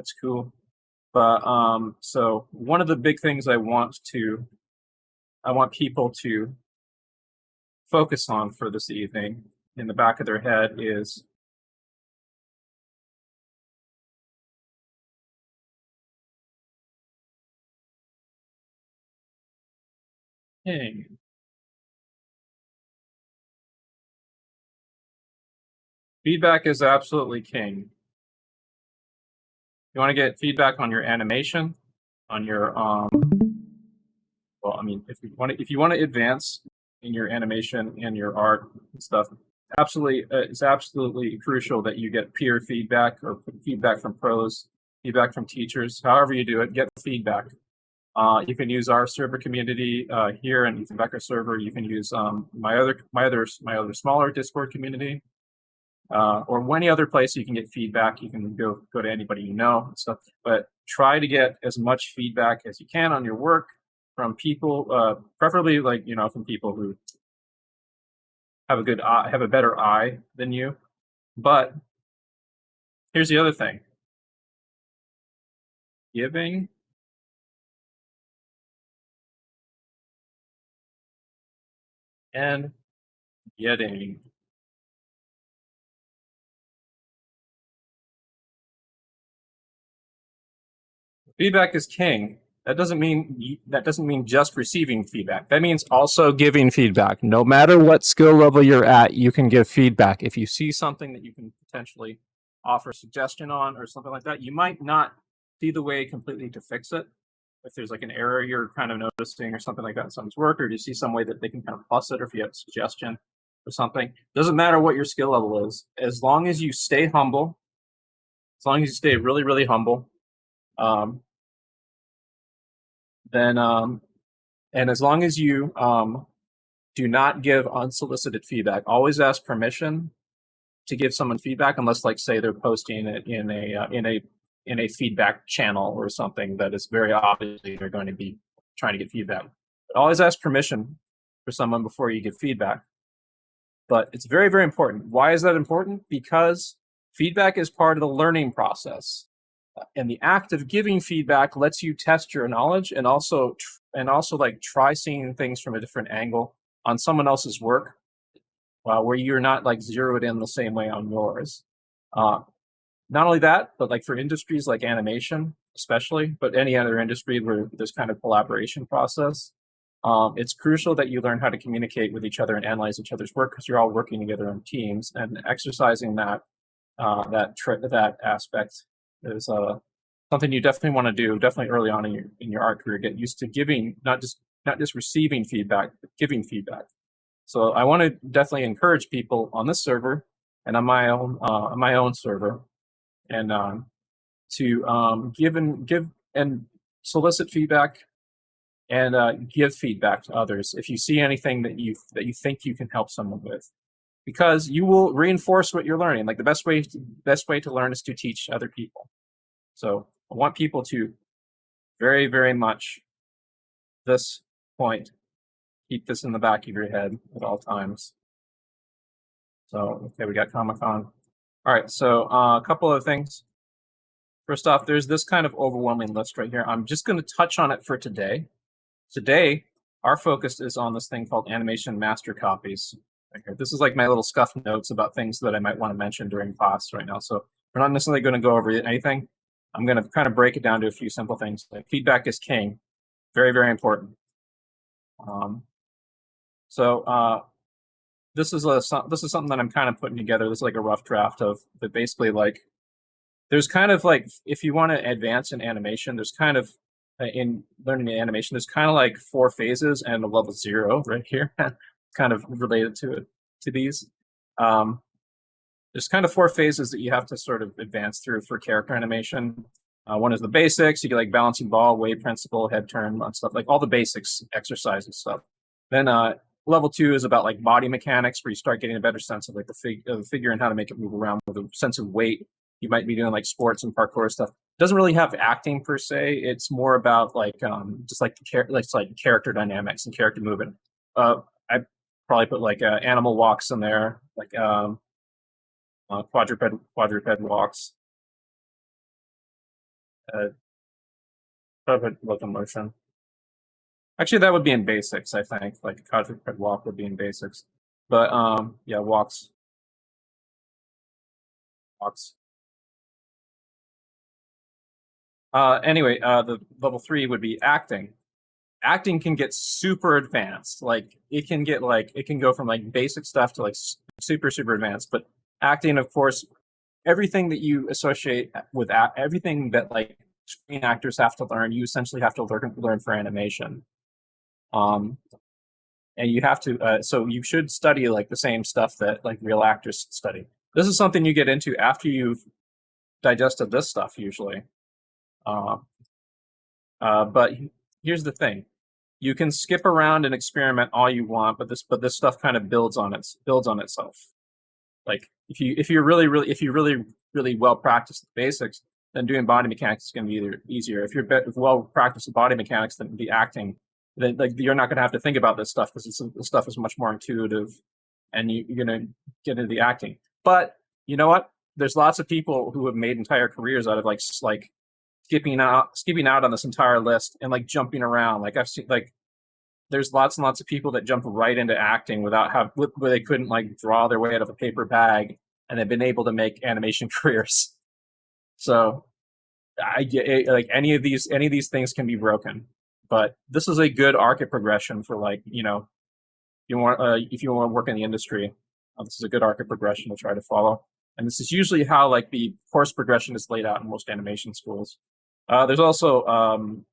That's cool. But so one of the big things I want people to focus on for this evening in the back of their head is king. Feedback is absolutely king. You want to get feedback on your animation, on your well, I mean, if you want to advance in your animation and your art and stuff, absolutely, it's absolutely crucial that you get peer feedback or feedback from pros, feedback from teachers. However you do it, get feedback. You can use our server community here in Ethan Becker server. You can use my other smaller Discord community, or any other place you can get feedback. You can go to anybody you know and stuff. But try to get as much feedback as you can on your work from people, preferably from people who have a good eye, have a better eye than you. But here's the other thing: giving and getting. Feedback is king. That doesn't mean just receiving feedback. That means also giving feedback. No matter what skill level you're at, you can give feedback. If you see something that you can potentially offer a suggestion on or something like that, you might not see the way completely to fix it. If there's like an error you're kind of noticing or something like that in someone's work, or you see some way that they can kind of plus it, or if you have a suggestion or something, doesn't matter what your skill level is, as long as you stay humble, as long as you stay really, really humble, then and as long as you do not give unsolicited feedback, always ask permission to give someone feedback, unless, like, say they're posting it in a feedback channel or something that is very obviously they're going to be trying to get feedback. But always ask permission for someone before you give feedback. But it's very, very important. Why is that important? Because feedback is part of the learning process. And the act of giving feedback lets you test your knowledge and also like try seeing things from a different angle on someone else's work, where you're not like zeroed in the same way on yours. Not only that, but like for industries like animation, especially, but any other industry where there's kind of collaboration process, it's crucial that you learn how to communicate with each other and analyze each other's work, because you're all working together in teams, and exercising that aspect is something you definitely want to do, definitely early on in your art career. Get used to giving, not just receiving feedback, but giving feedback. So I want to definitely encourage people on this server and on my own server, and to give and solicit feedback, and give feedback to others if you see anything that you think you can help someone with, because you will reinforce what you're learning. Like the best way to learn is to teach other people. So I want people to very, very much this point, keep this in the back of your head at all times. So, okay, we got Comic-Con. All right, so a couple of things. First off, there's this kind of overwhelming list right here. I'm just going to touch on it for today. Today, our focus is on this thing called animation master copies. This is like my little scuff notes about things that I might want to mention during class right now. So we're not necessarily going to go over anything. I'm going to kind of break it down to a few simple things. Like feedback is king, very, very important. This is something that I'm kind of putting together. This is like a rough draft of, but basically, like, there's kind of like, if you want to advance in animation, there's kind of in learning animation, there's kind of like 4 phases and a level 0 right here, kind of related to these. There's kind of 4 phases that you have to sort of advance through for character animation. One is the basics. You get like balancing ball, wave principle, head turn, and stuff, like all the basics, exercise and stuff. Then level 2 is about like body mechanics, where you start getting a better sense of like the figure and how to make it move around with a sense of weight. You might be doing like sports and parkour stuff. It doesn't really have acting per se. It's more about like just like character dynamics and character movement. I probably put like animal walks in there, like quadruped walks. Quadruped locomotion. Actually, that would be in basics, I think. Like a quadruped walk would be in basics. But yeah, walks. Walks. Anyway, the level 3 would be acting. Acting can get super advanced. Like it can go from like basic stuff to like super advanced. But acting, of course, everything that you associate with everything that like screen actors have to learn, you essentially have to learn for animation. Um, and you have to, so you should study like the same stuff that like real actors study. This is something you get into after you've digested this stuff usually. Uh, but here's the thing: you can skip around and experiment all you want, but this stuff kind of builds on itself. Like if you're really well practiced the basics, then doing body mechanics is going to be easier. If you're well practiced with body mechanics than the acting, then like you're not going to have to think about this stuff because this stuff is much more intuitive, and you're going to get into the acting. But you know what? There's lots of people who have made entire careers out of like skipping out on this entire list and like jumping around. Like I've seen like there's lots and lots of people that jump right into acting where they couldn't like draw their way out of a paper bag, and they've been able to make animation careers. So I get like any of these things can be broken, but this is a good arc of progression for like if you want to work in the industry. This is a good arc of progression to try to follow, and this is usually how like the course progression is laid out in most animation schools. There's also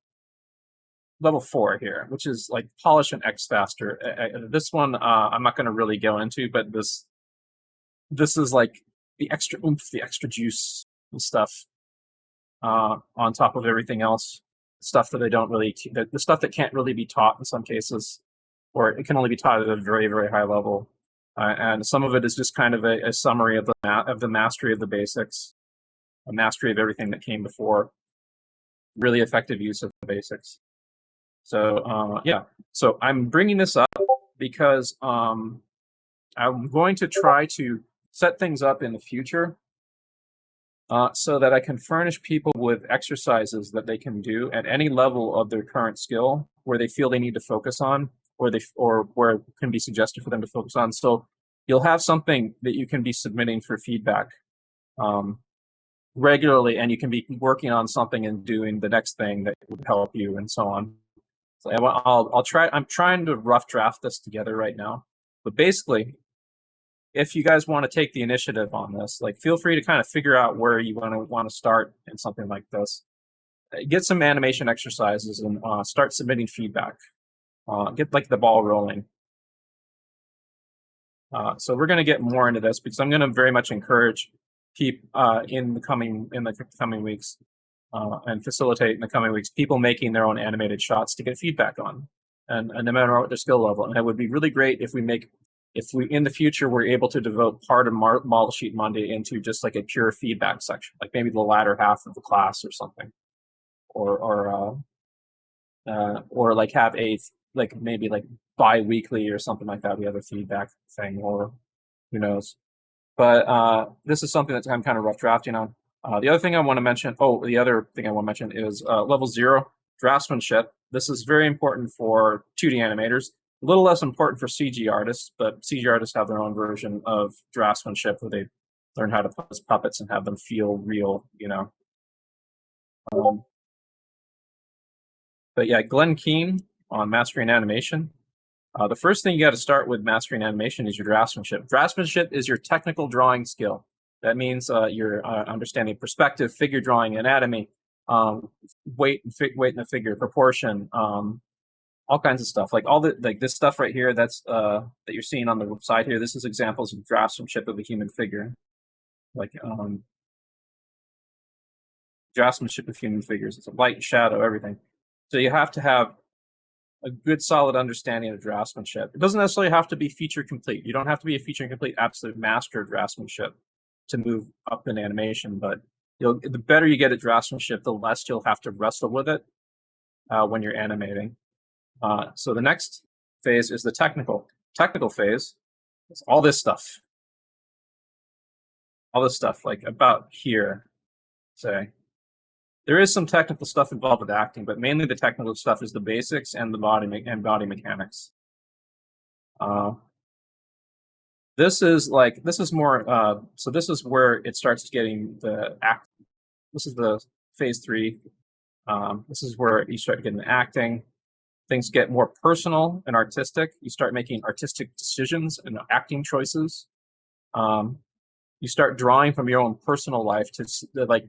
level 4 here, which is like polish and X faster. This one I'm not going to really go into, but this is like the extra oomph, the extra juice and stuff on top of everything else. Stuff that they don't really, the stuff that can't really be taught in some cases, or it can only be taught at a very high level. And some of it is just kind of a summary of the mastery of the basics, a mastery of everything that came before, really effective use of the basics. So yeah, so I'm bringing this up because I'm going to try to set things up in the future so that I can furnish people with exercises that they can do at any level of their current skill where they feel they need to focus on, or where it can be suggested for them to focus on. So you'll have something that you can be submitting for feedback regularly, and you can be working on something and doing the next thing that would help you, and so on. So I'll try. I'm trying to rough draft this together right now, but basically, if you guys want to take the initiative on this, like feel free to kind of figure out where you want to start in something like this. Get some animation exercises and start submitting feedback. Get like the ball rolling. So we're going to get more into this because I'm going to very much encourage people in the coming weeks and facilitate in the coming weeks people making their own animated shots to get feedback on, and no matter what their skill level. And it would be really great if we in the future we're able to devote part of Model Sheet Monday into just like a pure feedback section, like maybe the latter half of the class or something, or like have a like maybe like bi-weekly or something like that. We have a feedback thing, or who knows. But this is something that I'm kind of rough drafting on. The other thing I want to mention, is level 0, draftsmanship. This is very important for 2D animators. A little less important for CG artists, but CG artists have their own version of draftsmanship where they learn how to pose puppets and have them feel real, But yeah, Glenn Keane on mastering animation. The first thing you got to start with mastering animation is your draftsmanship. Draftsmanship is your technical drawing skill. That means you're understanding perspective, figure drawing, anatomy, weight in the figure, proportion, all kinds of stuff. Like this stuff right here that you're seeing on the side here. This is examples of draftsmanship of a human figure. Like draftsmanship of human figures. It's a light, shadow, everything. So you have to have a good, solid understanding of draftsmanship. It doesn't necessarily have to be feature complete. You don't have to be a feature complete absolute master of draftsmanship to move up in animation, but the better you get at draftsmanship, the less you'll have to wrestle with it when you're animating. So the next phase is the technical phase. It's all this stuff, like about here, say. There is some technical stuff involved with acting, but mainly the technical stuff is the basics and the body mechanics. This is more. So this is where it starts getting the act. This is the phase 3. This is where you start getting the acting. Things get more personal and artistic. You start making artistic decisions and acting choices. You start drawing from your own personal life to like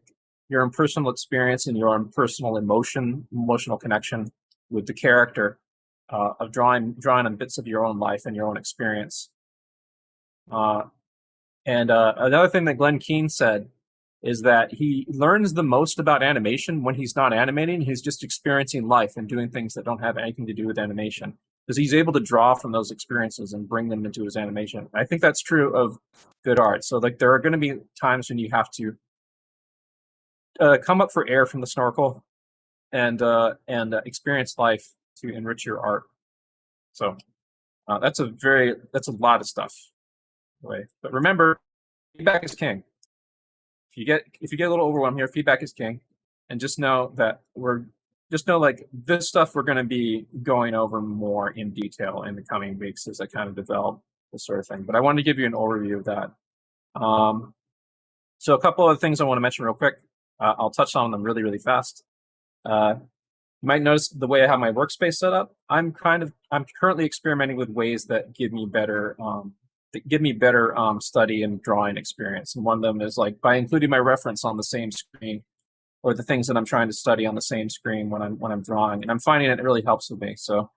your own personal experience and your own personal emotional connection with the character, of drawing on bits of your own life and your own experience. And another thing that Glenn Keane said is that he learns the most about animation when he's not animating. He's just experiencing life and doing things that don't have anything to do with animation, because he's able to draw from those experiences and bring them into his animation. I think that's true of good art. So like there are going to be times when you have to come up for air from the snorkel and experience life to enrich your art. So that's a lot of stuff. But remember, feedback is king. If you get a little overwhelmed here, feedback is king, and just know that like this stuff we're going to be going over more in detail in the coming weeks as I kind of develop this sort of thing. But I wanted to give you an overview of that. So a couple of things I want to mention real quick. I'll touch on them really, really fast. You might notice the way I have my workspace set up. I'm currently experimenting with ways that give me better study and drawing experience. And one of them is like by including my reference on the same screen, or the things that I'm trying to study on the same screen when I'm drawing. And I'm finding it really helps with me. So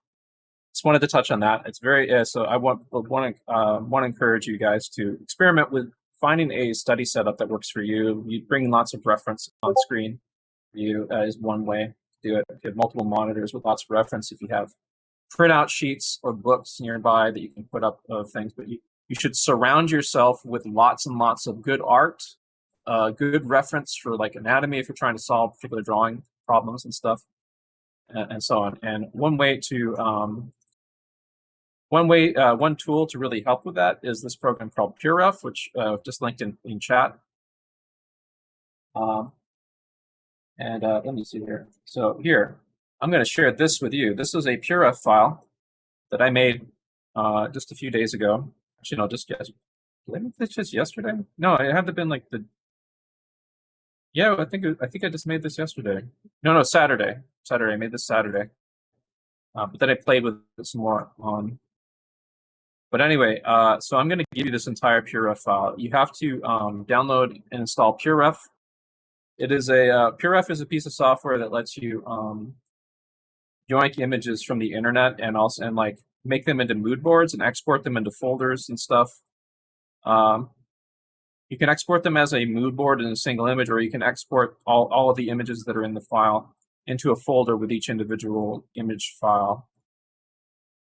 just wanted to touch on that. It's very so I want to encourage you guys to experiment with finding a study setup that works for you. You bring lots of reference on screen for you is one way to do it. If you have multiple monitors with lots of reference, if you have printout sheets or books nearby that you can put up things, but you should surround yourself with lots and lots of good art, good reference for like anatomy if you're trying to solve particular drawing problems and stuff, and so on. And one tool to really help with that is this program called PureRef, which I've just linked in chat. Let me see here. So here, I'm going to share this with you. This is a PureRef file that I made just a few days ago. Actually, no, just yesterday. Did I make this just yesterday? No, it had to been like I think I just made this yesterday. No, Saturday. I made this Saturday. But then I played with it some more on. But anyway, so I'm going to give you this entire PureRef file. You have to download and install PureRef. It is PureRef is a piece of software that lets you yoink images from the internet and like make them into mood boards and export them into folders and stuff. You can export them as a mood board in a single image, or you can export all of the images that are in the file into a folder with each individual image file,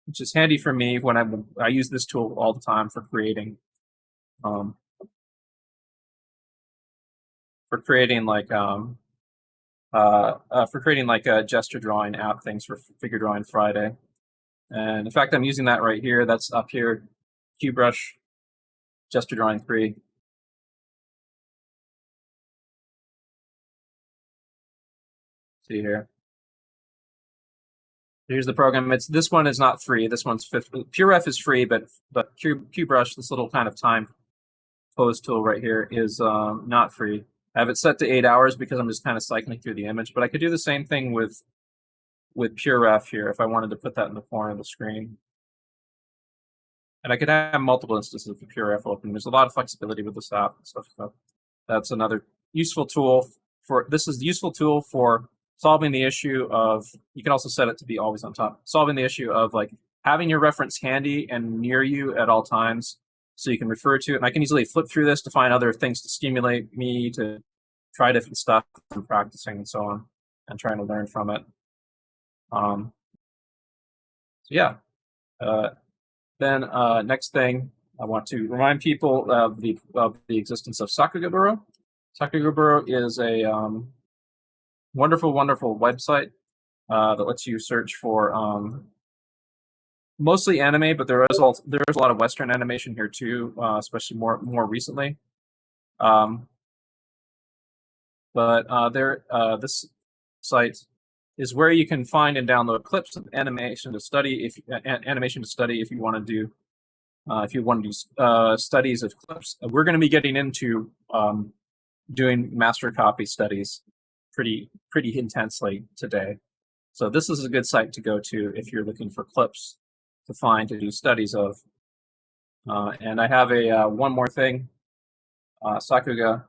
which is handy for me when I use this tool all the time for creating gesture drawing app things for Figure Drawing Friday. And in fact, I'm using that right here. That's up here, QBrush, Gesture Drawing 3. See here. Here's the program. This one is not free. This one's PureRef is free, but QBrush, this little kind of time pose tool right here, is not free. I have it set to 8 hours because I'm just kind of cycling through the image. But I could do the same thing with PureRef here if I wanted to put that in the corner of the screen. And I could have multiple instances of PureRef open. There's a lot of flexibility with this app and stuff. So that's another useful tool for solving the issue of, you can also set it to be always on top, solving the issue of like having your reference handy and near you at all times so you can refer to it. And I can easily flip through this to find other things to stimulate me to try different stuff and practicing and so on and trying to learn from it. So yeah. Then next thing, I want to remind people of the existence of Sakuya. Sakuya is a wonderful, wonderful website that lets you search for mostly anime, but there is a lot of Western animation here too, especially more recently. But this site is where you can find and download clips of animation to study if you want to do studies of clips. We're going to be getting into doing master copy studies pretty intensely today. So this is a good site to go to if you're looking for clips to find to do studies of. And I have a one more thing. Sakuya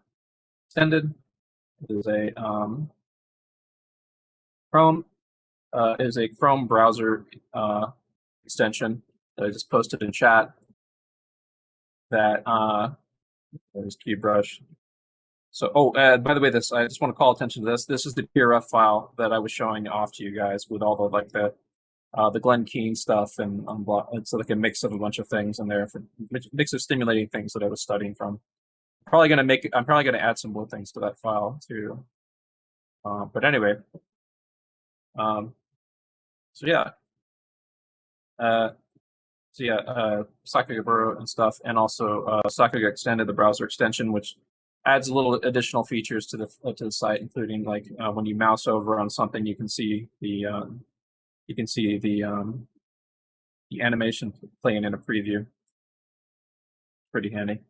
extended is a Chrome browser extension that I just posted in chat. That there's KeyBrush. So, by the way, I just want to call attention to this. This is the PureRef file that I was showing off to you guys with all the Glenn Keane stuff, and it's like a mix of a bunch of things in there, for mix of stimulating things that I was studying from. I'm probably gonna add some more things to that file too. But anyway, so yeah, Sakuya Burrow and stuff, and also Sakuya extended the browser extension, which adds a little additional features to the site, including like when you mouse over on something, you can see the animation playing in a preview. Pretty handy.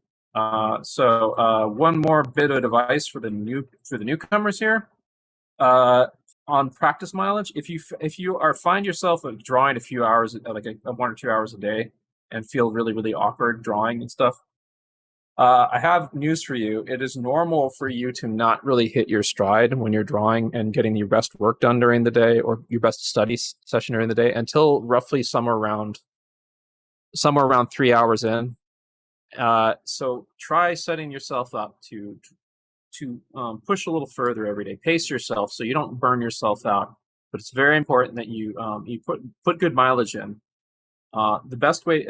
So one more bit of advice for the newcomers here. On practice mileage, if you find yourself drawing a few hours, like 1 or 2 hours a day, and feel really awkward drawing and stuff, I have news for you. It is normal for you to not really hit your stride when you're drawing and getting your best work done during the day or your best study session during the day until roughly somewhere around 3 hours in. So try setting yourself up to push a little further every day. Pace yourself so you don't burn yourself out. But it's very important that you put good mileage in. The best way,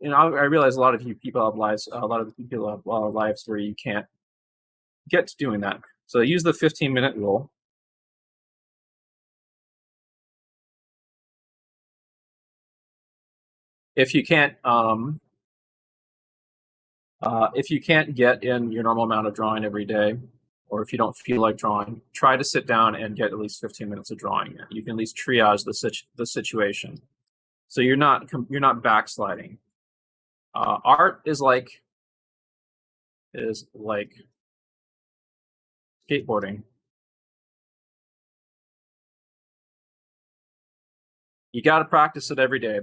I realize a lot of you people have lives. A lot of people have lives where you can't get to doing that. So use the 15-minute rule. If you can't get in your normal amount of drawing every day, or if you don't feel like drawing, try to sit down and get at least 15 minutes of drawing. You can at least triage the situation, so you're not backsliding. Art is like skateboarding. You got to practice it every day.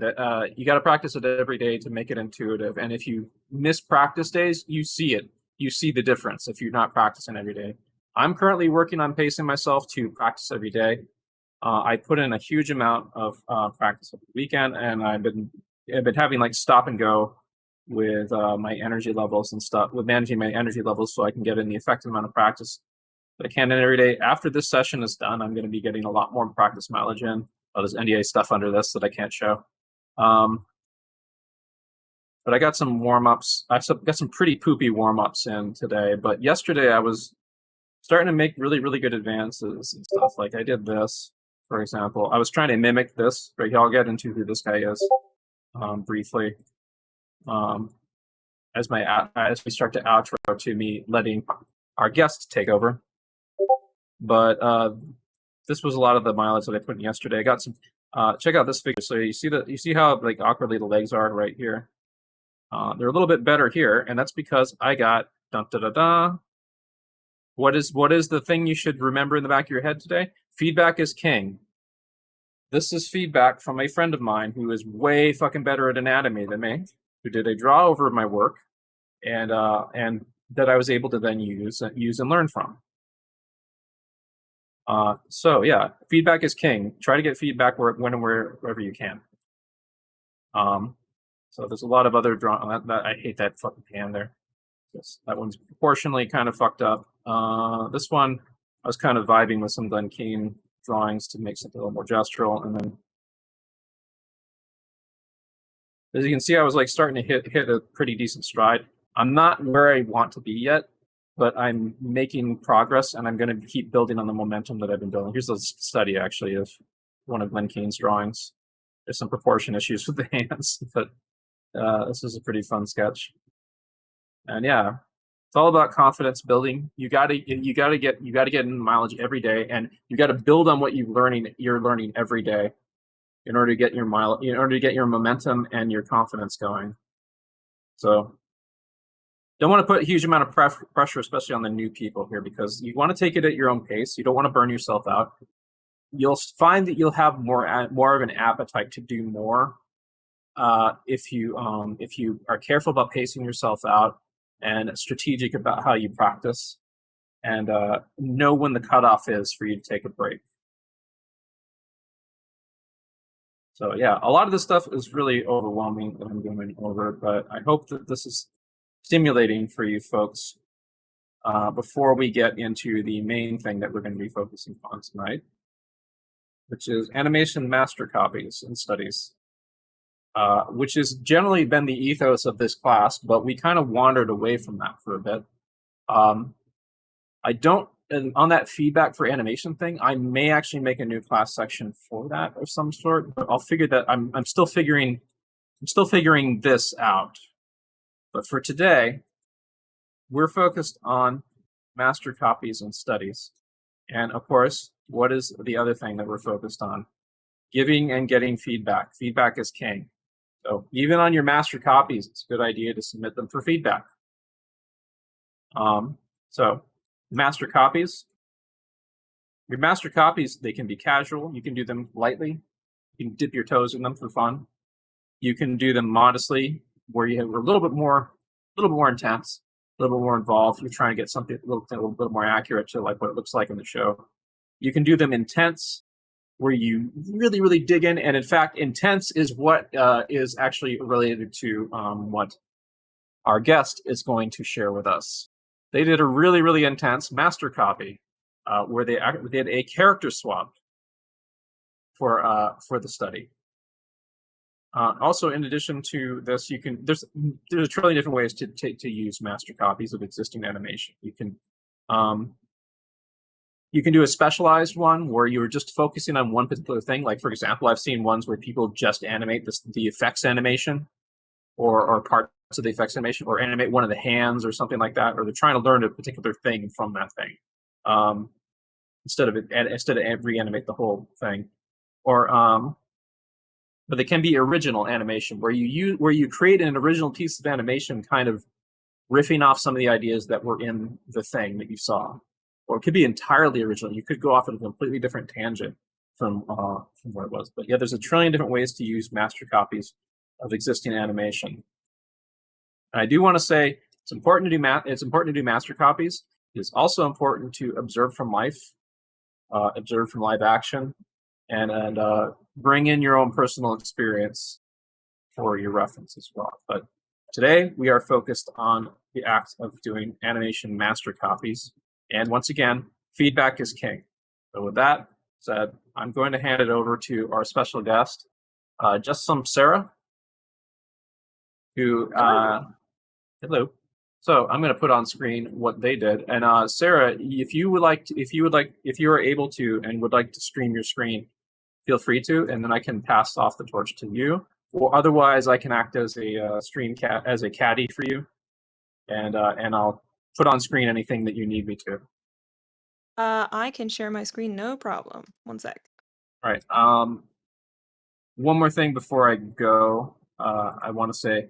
You got to practice it every day to make it intuitive. And if you miss practice days, you see it. You see the difference if you're not practicing every day. I'm currently working on pacing myself to practice every day. I put in a huge amount of practice over the weekend, and I've been having like stop and go with my energy levels and stuff, with managing my energy levels so I can get in the effective amount of practice that I can in every day. After this session is done, I'm going to be getting a lot more practice mileage in. Oh, there's NDA stuff under this that I can't show. But I got some warm-ups. I got some pretty poopy warm-ups in today. But yesterday I was starting to make really good advances and stuff. Like I did this, for example. I was trying to mimic this. Right, I'll get into who this guy is briefly. As we start to outro to me letting our guests take over. But this was a lot of the mileage that I put in yesterday. I got some. Check out this figure. So you see how like awkwardly the legs are right here. They're a little bit better here, and that's because I got What is the thing you should remember in the back of your head today? Feedback is king. This is feedback from a friend of mine who is way fucking better at anatomy than me, who did a draw over of my work, and that I was able to then use and learn from. So yeah, feedback is king. Try to get feedback when and wherever you can. So there's a lot of other I hate that fucking pan there. That one's proportionally kind of fucked up. This one, I was kind of vibing with some Glenn Keane drawings to make something a little more gestural, and then as you can see, I was like starting to hit a pretty decent stride. I'm not where I want to be yet, but I'm making progress, and I'm going to keep building on the momentum that I've been building. Here's a study, actually, of one of Glenn Keane's drawings. There's some proportion issues with the hands, but this is a pretty fun sketch. And yeah, It's all about confidence building. You got to get in mileage every day, and you got to build on what you're learning every day in order to get your momentum and your confidence going. So don't want to put a huge amount of pressure, especially on the new people here, because you want to take it at your own pace. You don't want to burn yourself out. You'll find that you'll have more of an appetite to do more if you are careful about pacing yourself out and strategic about how you practice, and know when the cutoff is for you to take a break. So yeah, a lot of this stuff is really overwhelming that I'm going over, but I hope that this is stimulating for you folks before we get into the main thing that we're going to be focusing on tonight, which is animation master copies and studies, which has generally been the ethos of this class, but we kind of wandered away from that for a bit. And on that feedback for animation thing, I may actually make a new class section for that of some sort, but I'll figure that I'm still figuring this out. But for today, we're focused on master copies and studies. And of course, what is the other thing that we're focused on? Giving and getting feedback. Feedback is king. So even on your master copies, it's a good idea to submit them for feedback. So master copies. Your master copies, they can be casual. You can do them lightly. You can dip your toes in them for fun. You can do them modestly, where you have a little bit more intense, a little bit more involved. You're trying to get something a little bit more accurate to like what it looks like in the show. You can do them intense, where you really, really dig in. And in fact, intense is what is actually related to what our guest is going to share with us. They did a really, really intense master copy where they did a character swap for the study. Also, in addition to this, there's a trillion different ways to use master copies of existing animation. You can do a specialized one where you're just focusing on one particular thing. Like, for example, I've seen ones where people just animate the effects animation or parts of the effects animation, or animate one of the hands or something like that, or they're trying to learn a particular thing from that thing instead of reanimate the whole thing. Or but they can be original animation where you create an original piece of animation, kind of riffing off some of the ideas that were in the thing that you saw. Or it could be entirely original. You could go off on a completely different tangent from where it was. But yeah, there's a trillion different ways to use master copies of existing animation. And I do want to say it's important to do master copies. It's also important to observe from life, observe from live action, and bring in your own personal experience for your reference as well. But today we are focused on the act of doing animation master copies. And once again, feedback is king. So with that said, I'm going to hand it over to our special guest, JustSomeSara, who hello. So I'm going to put on screen what they did. And Sarah, if you are able to and would like to stream your screen, feel free to, and then I can pass off the torch to you. Or otherwise, I can act as a caddy for you, and I'll put on screen anything that you need me to. I can share my screen, no problem. One sec. All right. One more thing before I go, I want to say,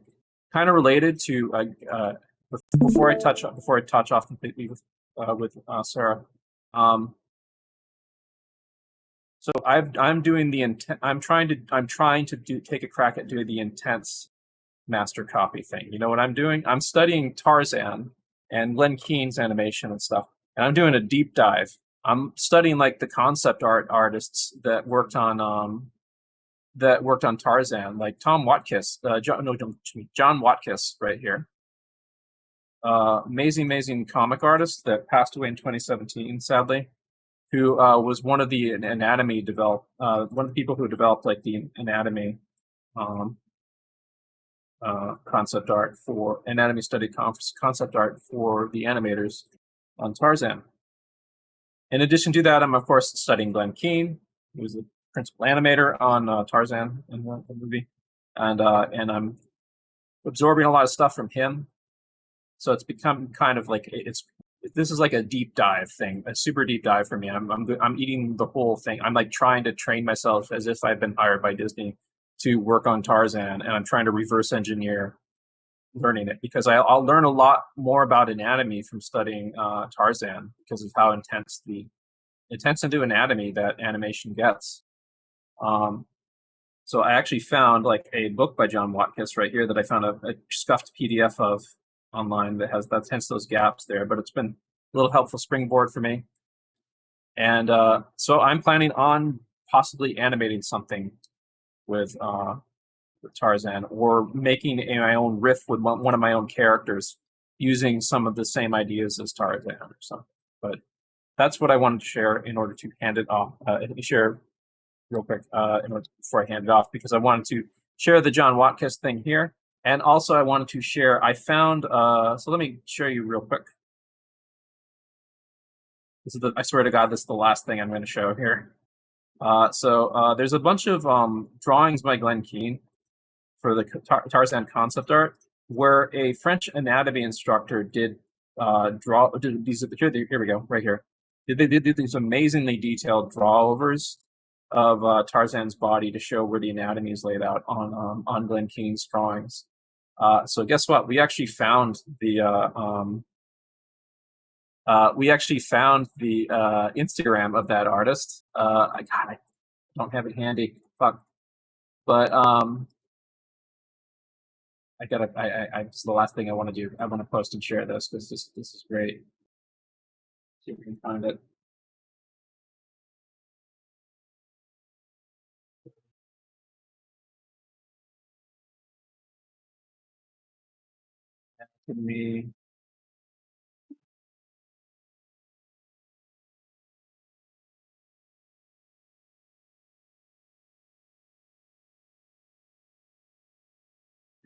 kind of related to before I touch off completely with Sarah. So I'm doing the intent. I'm trying to take a crack at doing the intense master copy thing. You know what I'm doing? I'm studying Tarzan and Len Keen's animation and stuff, and I'm doing a deep dive. I'm studying like the concept art artists that worked on Tarzan, like John Watkiss right here. Amazing comic artist that passed away in 2017, sadly, who was one of the people who developed like the anatomy concept art for anatomy study concept art for the animators on Tarzan. In addition to that, I'm of course studying Glenn Keane, who's the principal animator on Tarzan in the movie, and I'm absorbing a lot of stuff from him. So it's become kind of like this is like a deep dive thing, a super deep dive for me. I'm eating the whole thing. I'm like trying to train myself as if I've been hired by Disney to work on Tarzan, and I'm trying to reverse engineer learning it, because I'll learn a lot more about anatomy from studying Tarzan, because of how intense into anatomy that animation gets. So I actually found like a book by John Watkiss right here that I found a scuffed PDF of online that hence those gaps there, but it's been a little helpful springboard for me. And so I'm planning on possibly animating something with Tarzan, or making my own riff with one of my own characters using some of the same ideas as Tarzan or something. But that's what I wanted to share in order to hand it off. Share real quick before I hand it off, because I wanted to share the John Watkiss thing here. And also I wanted to share, I found, so let me show you real quick. I swear to God, this is the last thing I'm going to show here. So there's a bunch of drawings by Glenn Keane for the Tarzan concept art, where a French anatomy instructor did these. Here we go, right here. They did these amazingly detailed drawovers of Tarzan's body to show where the anatomy is laid out on Glenn Keane's drawings. So guess what? We actually found the Instagram of that artist. I don't have it handy. Fuck. But it's the last thing I want to do. I want to post and share this, because this is great. See if we can find it. To me.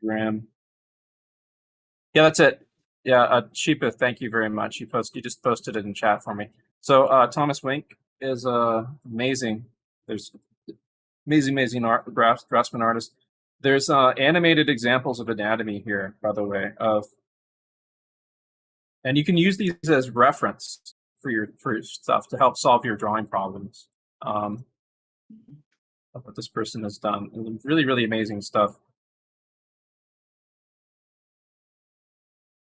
Graham. Yeah, that's it. Yeah, Sheepa, thank you very much. You just posted it in chat for me. So Thomas Wink is amazing. There's amazing draftsman artist. There's animated examples of anatomy here, by the way, and you can use these as reference for your stuff to help solve your drawing problems. What this person has done, really, really amazing stuff.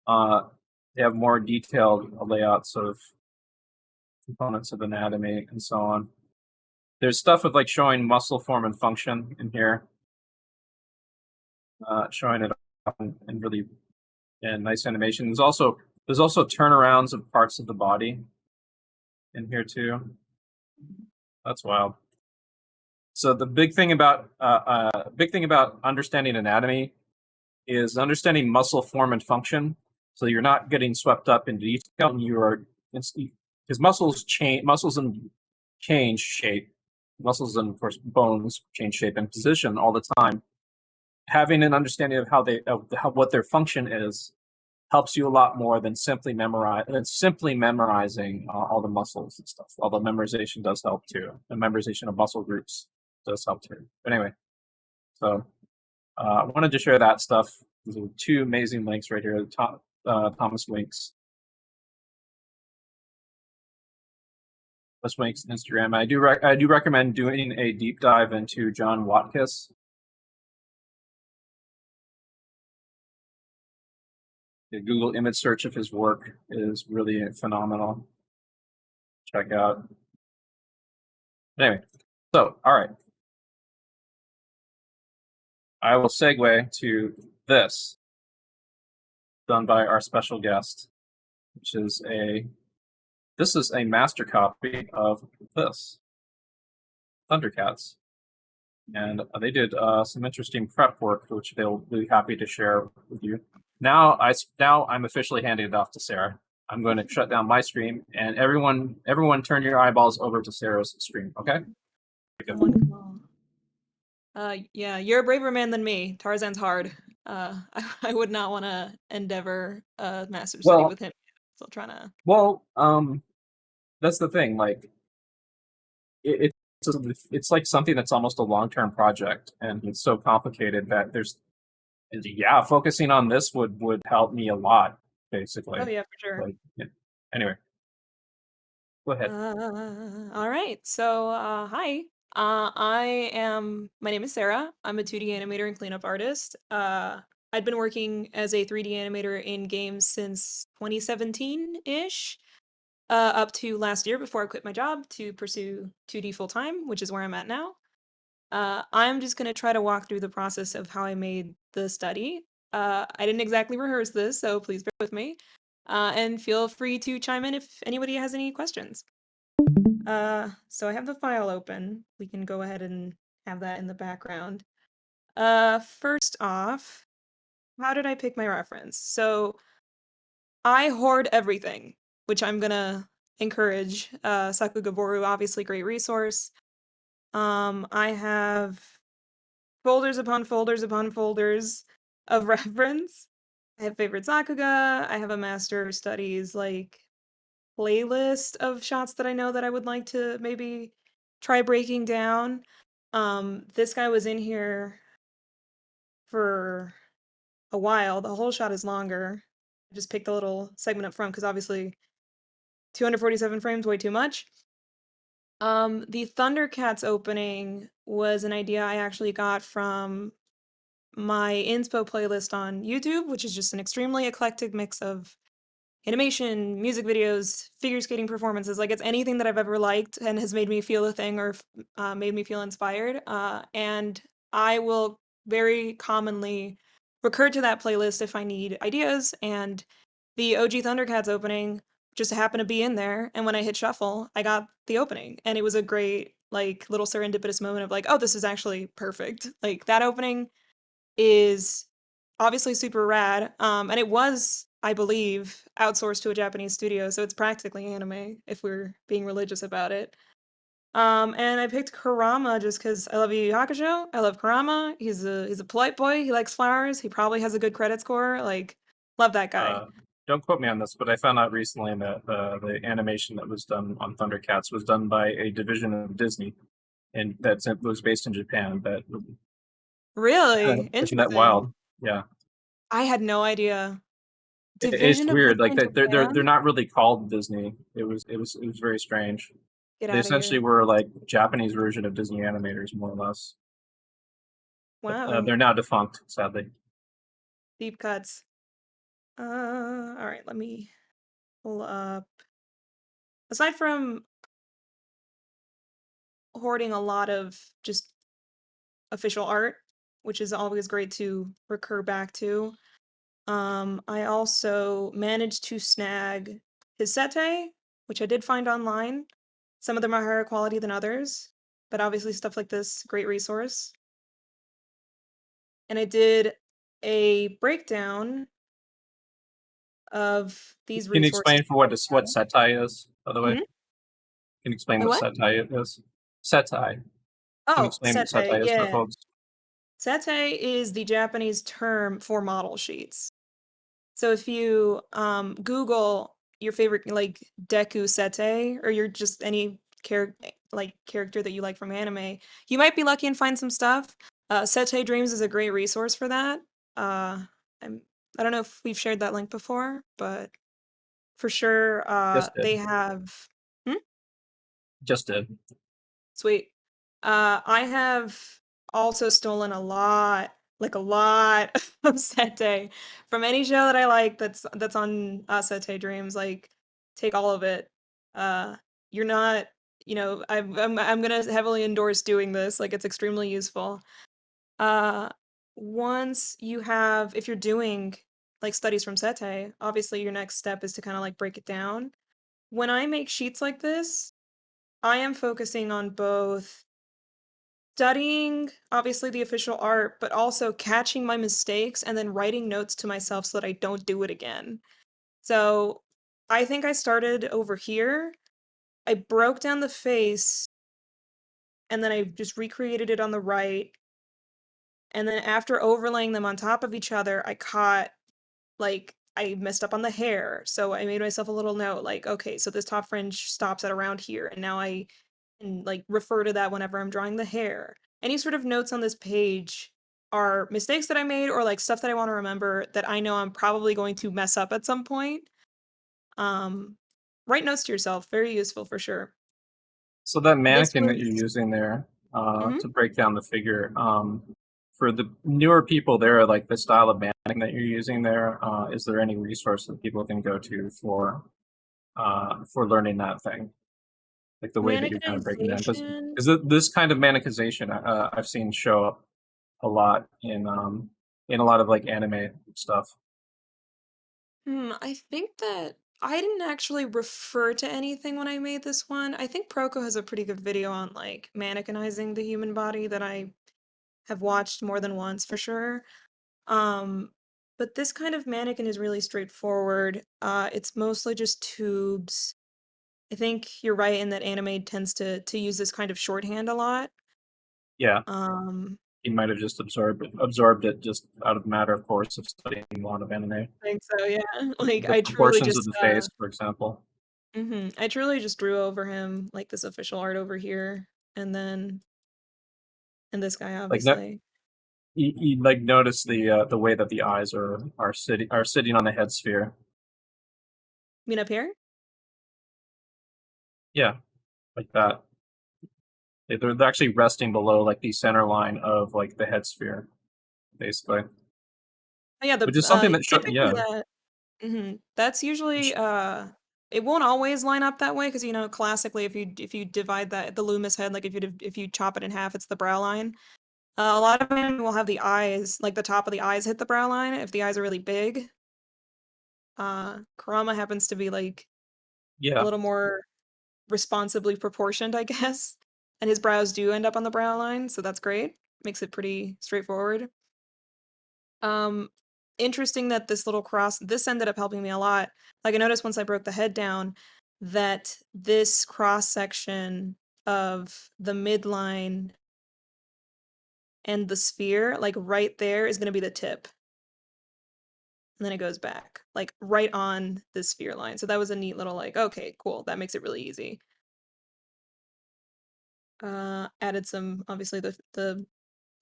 They have more detailed layouts of components of anatomy and so on. There's stuff with like showing muscle form and function in here, showing it in really nice animation. There's also turnarounds of parts of the body in here too. That's wild. So the big thing about understanding anatomy is understanding muscle form and function. So you're not getting swept up in detail, and you are, because muscles change shape. Muscles and of course bones change shape and position all the time. Having an understanding of what their function is helps you a lot more than simply memorizing all the muscles and stuff. Although memorization does help too. The memorization of muscle groups does help too. But anyway, so I wanted to share that stuff. These are two amazing links right here. Thomas Wink's Instagram. I do recommend doing a deep dive into John Watkiss. The Google image search of his work is really phenomenal. Check out. Anyway, so all right, I will segue to this, done by our special guest, which is this is a master copy of this, Thundercats. And they did some interesting prep work, which they'll be happy to share with you. Now I'm officially handing it off to Sarah. I'm going to shut down my stream, and everyone turn your eyeballs over to Sarah's stream, okay? Yeah, you're a braver man than me. Tarzan's hard. I would not want to endeavor master study with him. Still trying to. Well, that's the thing. Like, it's like something that's almost a long-term project, and it's so complicated that focusing on this would help me a lot. basically. Oh yeah, for sure. Like, yeah. Anyway, go ahead. All right. So, hi. My name is Sarah. I'm a 2D animator and cleanup artist. I'd been working as a 3D animator in games since 2017-ish, up to last year before I quit my job to pursue 2D full time, which is where I'm at now. I'm just gonna try to walk through the process of how I made the study. I didn't exactly rehearse this, so please bear with me. And feel free to chime in if anybody has any questions. So I have the file open. We can go ahead and have that in the background. First off, how did I pick my reference? So I hoard everything, which I'm gonna encourage. Sakuga, obviously great resource. I have folders upon folders upon folders of reference. I have favorite Sakuga. I have a master studies like playlist of shots that I know that I would like to maybe try breaking down. This guy was in here for a while. The whole shot is longer. I just picked a little segment up front because obviously 247 frames way too much. The Thundercats opening was an idea I actually got from my inspo playlist on YouTube, which is just an extremely eclectic mix of animation, music videos, figure skating performances. Like it's anything that I've ever liked and has made me feel a thing or made me feel inspired. And I will very commonly recur to that playlist if I need ideas. And the OG Thundercats opening just happened to be in there. And when I hit shuffle, I got the opening. And it was a great, like, little serendipitous moment of like, oh, this is actually perfect. Like that opening is obviously super rad. And it was, I believe, outsourced to a Japanese studio, so it's practically anime if we're being religious about it. And I picked Kurama just because I love Yu Yu Hakusho. I love Kurama. He's a polite boy. He likes flowers. He probably has a good credit score. Like, love that guy. Uh, don't quote me on this, but I found out recently that the animation that was done on Thundercats was done by a division of Disney, and was based in Japan. That Really isn't that interesting. wild? Yeah, I had no idea. it's Division of weird. Disney Like in they're Japan. not really called Disney. It was very strange. Get They out of essentially here. were like Japanese version of Disney animators, more or less. But Wow. they're now defunct, sadly. Deep cuts. All right. Let me pull up. Aside from hoarding a lot of just official art, which is always great to recur back to. I also managed to snag his sete, which I did find online. Some of them are higher quality than others, but obviously stuff like this, great resource. And I did a breakdown of these Can you resources. explain for what Satay is, by the way? Mhm. Can you explain My what what? Satay is? Satay. Can you Oh, explain what sete, Satay is for yeah. folks? Sete is the Japanese term for model sheets. So if you Google your favorite like Deku Sete or your just any character that you like from anime, you might be lucky and find some stuff. Satay Dreams is a great resource for that. Uh, I'm, I don't know if we've shared that link before, but for sure, Just did. they have. Hmm? Just did. Sweet. I have also stolen like a lot of Satay from any show that I like that's on Satay Dreams. Like, take all of it. Uh, you're not, I'm gonna heavily endorse doing this. Like, it's extremely useful. Uh, once you have, if you're doing like studies from Satay, obviously your next step is to kind of like break it down. When I make sheets like this, I am focusing on both studying obviously the official art, but also catching my mistakes and then writing notes to myself so that I don't do it again. So I think I started over here. I broke down the face and then I just recreated it on the right. And then after overlaying them on top of each other, I caught like I messed up on the hair. So I made myself a little note like, okay, so this top fringe stops at around here. And now I can like refer to that whenever I'm drawing the hair. Any sort of notes on this page are mistakes that I made or like stuff that I want to remember that I know I'm probably going to mess up at some point. Um, write notes to yourself, very useful for sure. So that This mannequin that you're was using there mhm. to break down the figure, for the newer people there, like the style of mannequin that you're using there, is there any resource that people can go to for learning that thing, like the way that you're kind of breaking down? Because Mannequinization. this kind of mannequinization I've seen show up a lot in a lot of like anime stuff. I think that I didn't actually refer to anything when I made this one. I think Proko has a pretty good video on like mannequinizing the human body that I have watched more than once for sure. Um, but this kind of mannequin is really straightforward. It's mostly just tubes. I think you're right in that anime tends to use this kind of shorthand a lot. Yeah, Um, he might have just absorbed it just out of matter of course of studying a lot of anime. I think so, yeah. Like The I truly proportions of just the face, for example. I truly just drew over him like this official art over here, and then and this guy Like no, obviously. you like notice the way that the eyes are sitting on the head sphere. You mean up here? Yeah, like that. They're actually resting below like the center line of like the head sphere, basically. Oh yeah, the Which is something that typically yeah, that that's usually which, it won't always line up that way because you know classically if you divide that the Loomis head like if you chop it in half it's the brow line. A lot of them will have the eyes like the top of the eyes hit the brow line if the eyes are really big. Kurama happens to be like a yeah. little more responsibly proportioned, I guess. And his brows do end up on the brow line, so that's great. Makes it pretty straightforward. Um, interesting that this little cross this ended up helping me a lot. Like I noticed once I broke the head down that this cross section of the midline and the sphere, like right there, is gonna be the tip. And then it goes back, like right on the sphere line. So that was a neat little like, okay, cool. That makes it really easy. Added some obviously the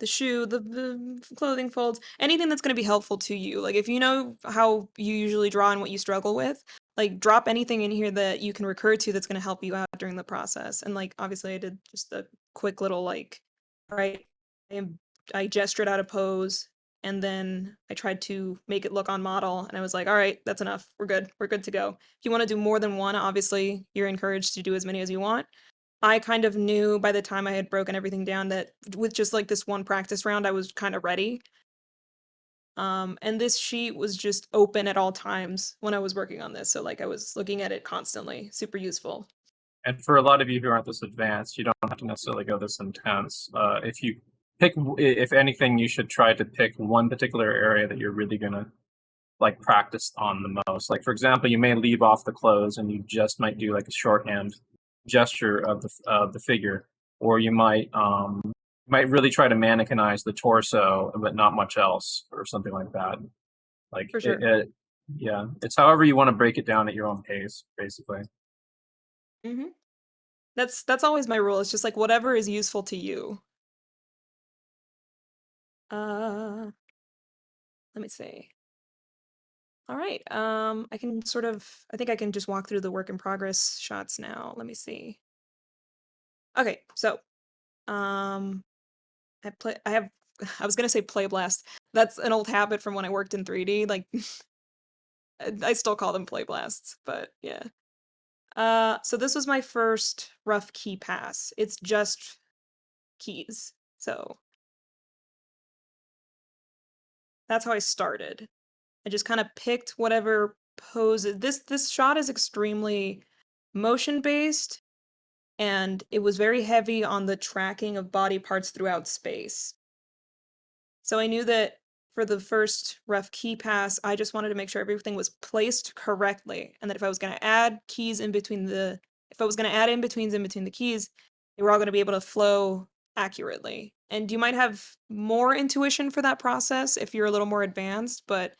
shoe, the clothing folds, anything that's going to be helpful to you. Like if you know how you usually draw and what you struggle with, like drop anything in here that you can recur to that's going to help you out during the process. And like obviously I did just a quick little like, all right, I am I gestured out a pose and then I tried to make it look on model and I was like, all right, that's enough. We're good. We're good to go. If you want to do more than one, obviously you're encouraged to do as many as you want. I kind of knew by the time I had broken everything down that with just like this one practice round, I was kind of ready. And this sheet was just open at all times when I was working on this. So like I was looking at it constantly. Super useful. And for a lot of you who aren't this advanced, you don't have to necessarily go this intense. If you if anything, you should try to pick one particular area that you're really gonna like practice on the most. Like for example, you may leave off the clothes and you just might do like a shorthand gesture of the figure, or you might really try to mannequinize the torso, but not much else, or something like that. Like For sure. yeah, it's however you want to break it down at your own pace, basically. hmm that's always my rule. It's just like whatever is useful to you. Uh, let me see. All right. I can sort of I think I can just walk through the work in progress shots now. Let me see. Okay, so um I have I was gonna say Play Blast. That's an old habit from when I worked in 3D. Like I still call them Play Blasts, but yeah. So this was my first rough key pass. It's just keys. So that's how I started. I just kind of picked whatever pose. This shot is extremely motion based and it was very heavy on the tracking of body parts throughout space. So I knew that for the first rough key pass, I just wanted to make sure everything was placed correctly, and that if I was going to add keys in between the if I was going to add in-betweens in between the keys, they were all going to be able to flow accurately. And you might have more intuition for that process if you're a little more advanced, but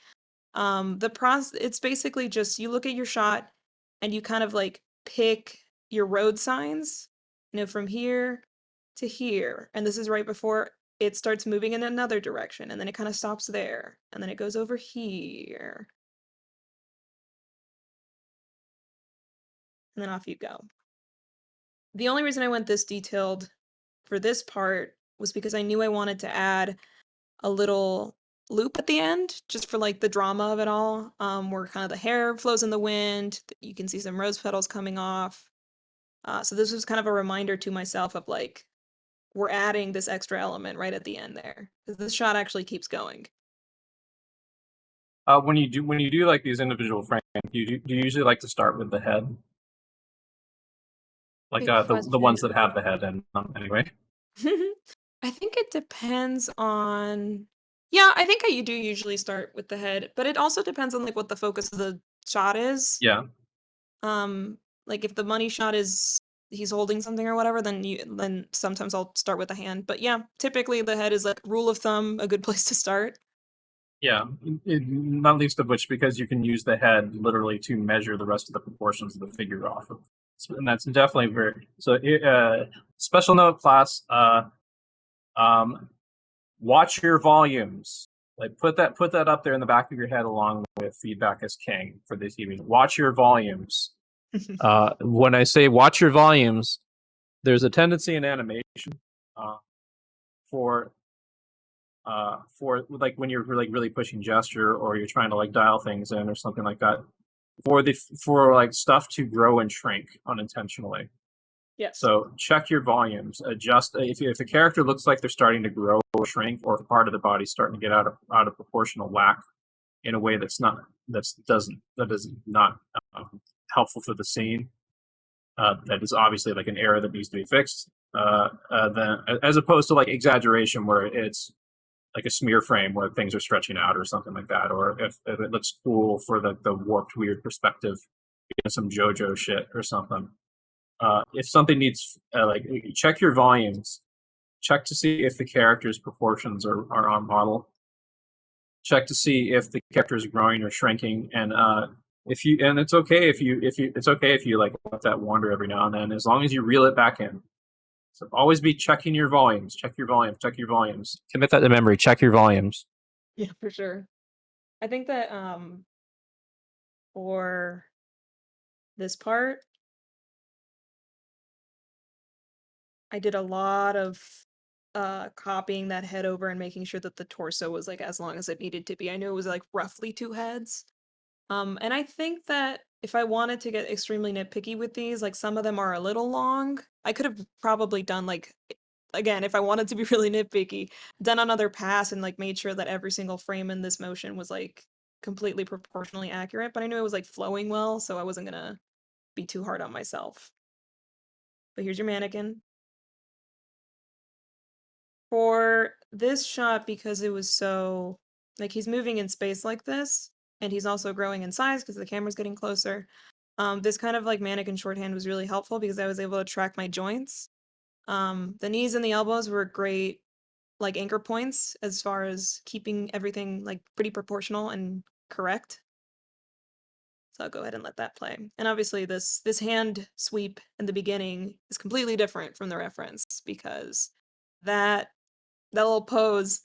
the process it's basically just you look at your shot and you kind of like pick your road signs, you know, from here to here. And this is right before it starts moving in another direction, and then it kind of stops there, and then it goes over here, and then off you go. The only reason I went this detailed for this part was because I knew I wanted to add a little loop at the end, just for like the drama of it all, where kind of the hair flows in the wind. You can see some rose petals coming off. So this was kind of a reminder to myself of like, we're adding this extra element right at the end there, because this shot actually keeps going. When you do like these individual frames, do you usually like to start with the head? Like Good the question. ones that have the head in them anyway. I think it depends on. Yeah, I think I do usually start with the head, but it also depends on like what the focus of the shot is. Yeah. Um, like if the money shot is he's holding something or whatever, then sometimes I'll start with the hand. But yeah, typically the head is like rule of thumb, a good place to start. Yeah, not least of which because you can use the head literally to measure the rest of the proportions of the figure off of. And that's definitely very so. Special note, class. Watch your volumes. Like put that up there in the back of your head along with feedback is king for this evening. Watch your volumes. When I say watch your volumes, there's a tendency in animation uh, for like when you're like really pushing gesture or you're trying to like dial things in or something like that for like stuff to grow and shrink unintentionally. Yes. So check your volumes. Adjust if a character looks like they're starting to grow or shrink, or if part of the body's starting to get out of proportional whack in a way that is not helpful for the scene. That is obviously like an error that needs to be fixed. Then as opposed to like exaggeration where it's like a smear frame where things are stretching out or something like that, or if it looks cool for the warped weird perspective, some JoJo shit or something. If something needs like check your volumes, check to see if the character's proportions are on model. Check to see if the character is growing or shrinking, and it's okay if you like let that wander every now and then, as long as you reel it back in. So always be checking your volumes. Check your volumes. Check your volumes. Commit that to memory. Check your volumes. Yeah, for sure. I think that for this part, I did a lot of copying that head over and making sure that the torso was like as long as it needed to be. I knew it was like roughly two heads. And I think that if I wanted to get extremely nitpicky with these, like some of them are a little long. I could have probably done like again, if I wanted to be really nitpicky, done another pass and like made sure that every single frame in this motion was like completely proportionally accurate, but I knew it was like flowing well, so I wasn't gonna be too hard on myself. But here's your mannequin. For this shot, because it was so like he's moving in space like this, and he's also growing in size because the camera's getting closer. This kind of like mannequin shorthand was really helpful because I was able to track my joints. The knees and the elbows were great like anchor points as far as keeping everything like pretty proportional and correct. So I'll go ahead and let that play. And obviously this hand sweep in the beginning is completely different from the reference because that that little pose,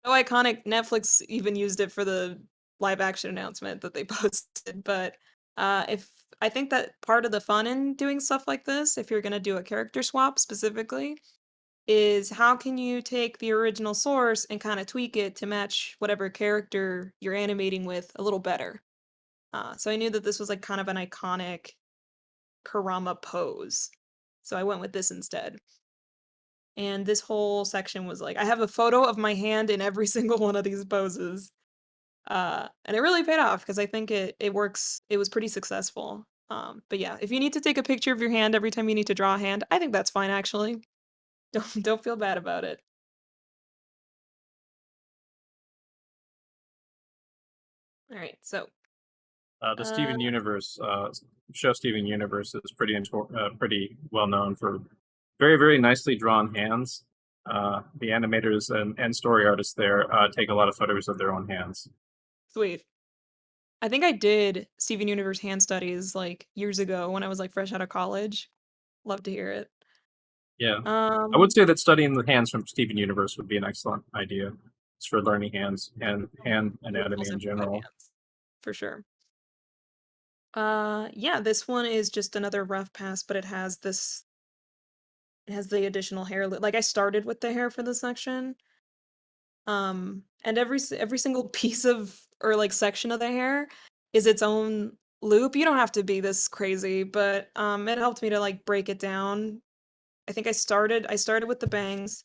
so iconic. Netflix even used it for the live action announcement that they posted. But if I think that part of the fun in doing stuff like this, if you're gonna do a character swap specifically, is how can you take the original source and kind of tweak it to match whatever character you're animating with a little better. So I knew that this was like kind of an iconic Kurama pose. So I went with this instead. And this whole section was like, I have a photo of my hand in every single one of these poses. And it really paid off because I think it works. It was pretty successful. But yeah, if you need to take a picture of your hand every time you need to draw a hand, I think that's fine actually. Don't feel bad about it. All right, so The uh, Steven Universe show Steven Universe is pretty well known for very nicely drawn hands. The animators and story artists there take a lot of photos of their own hands. sweet. I think I did Steven Universe hand studies like years ago when I was like fresh out of college. Love to hear it. Yeah. I would Um, say that studying the hands from Steven Universe would be an excellent idea. It's for learning hands and hand Original anatomy in simplified general. hands, for sure. Yeah, this one is just another rough pass, but it has the additional hair. Like I started with the hair for this section, and every single piece of or like section of the hair is its own loop. You don't have to be this crazy, but it helped me to like break it down. I think I started with the bangs,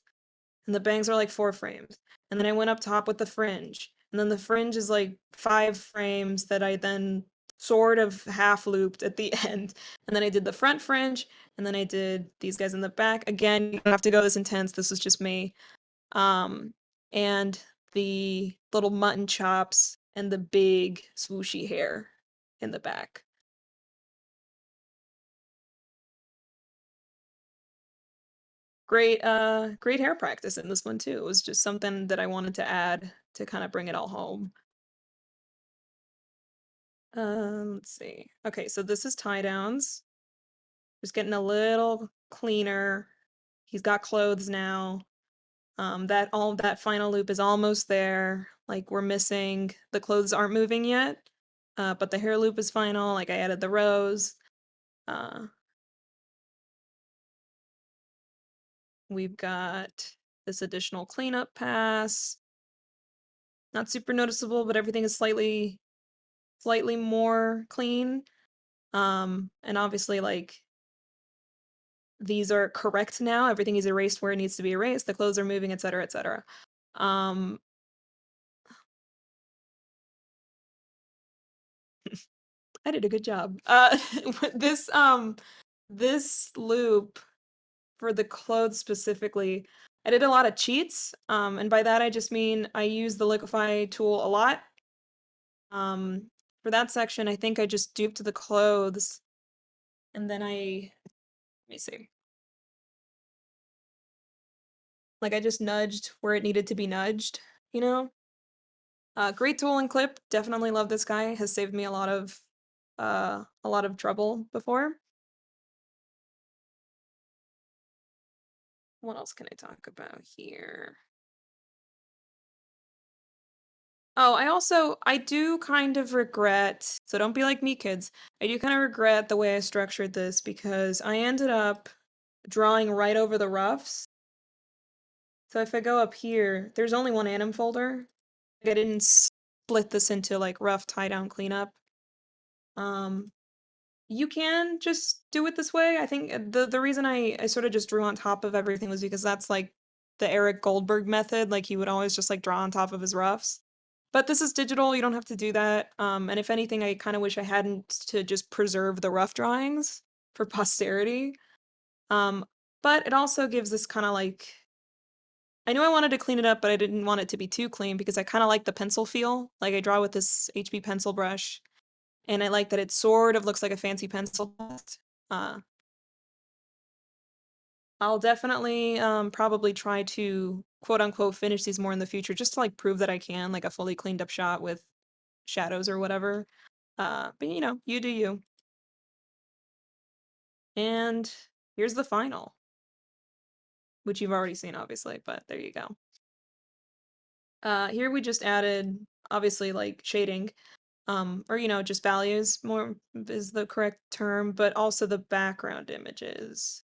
and the bangs are like 4 frames, and then I went up top with the fringe, and then the fringe is like 5 frames that I then sort of half looped at the end, and then I did the front fringe, and then I did these guys in the back. Again, you don't have to go this intense. This is just me. Um, and the little mutton chops and the big swooshy hair in the back. Great hair practice in this one too. It was just something that I wanted to add to kind of bring it all home. Let's see. Okay, so this is tie downs. Just getting a little cleaner. He's got clothes now. That final loop is almost there. Like we're missing the clothes aren't moving yet. But the hair loop is final. Like I added the rows. Uh, we've got this additional cleanup pass. Not super noticeable, but everything is slightly more clean. And obviously like these are correct now. Everything is erased where it needs to be erased. The clothes are moving, etc., etc. Um, I did a good job. This this loop for the clothes specifically, I did a lot of cheats. And by that I just mean I use the liquefy tool a lot. Um, for that section, I think I just duped the clothes, and then let me see. Like I just nudged where it needed to be nudged, you know? Great tool and clip. Definitely love this guy. Has saved me a lot of trouble before. What else can I talk about here? Oh, I do kind of regret, so don't be like me, kids. I do kind of regret the way I structured this because I ended up drawing right over the roughs. So if I go up here, there's only one anim folder. Like, I didn't split this into like rough tie down cleanup. Um, You can just do it this way. I think the reason I sort of just drew on top of everything was because that's like the Eric Goldberg method. Like he would always just like draw on top of his roughs. But this is digital, you don't have to do that. And if anything, I kind of wish I hadn't to just preserve the rough drawings for posterity. Um, but it also gives this kind of like I knew I wanted to clean it up, but I didn't want it to be too clean because I kind of like the pencil feel. Like I draw with this HB pencil brush, and I like that it sort of looks like a fancy pencil dust. Uh, I'll definitely probably try to quote unquote finish these more in the future just to like prove that I can like a fully cleaned up shot with shadows or whatever. But you know, you do you. And here's the final, which you've already seen obviously, but there you go. Here we just added obviously like shading, or you know, just values more is the correct term, but also the background images,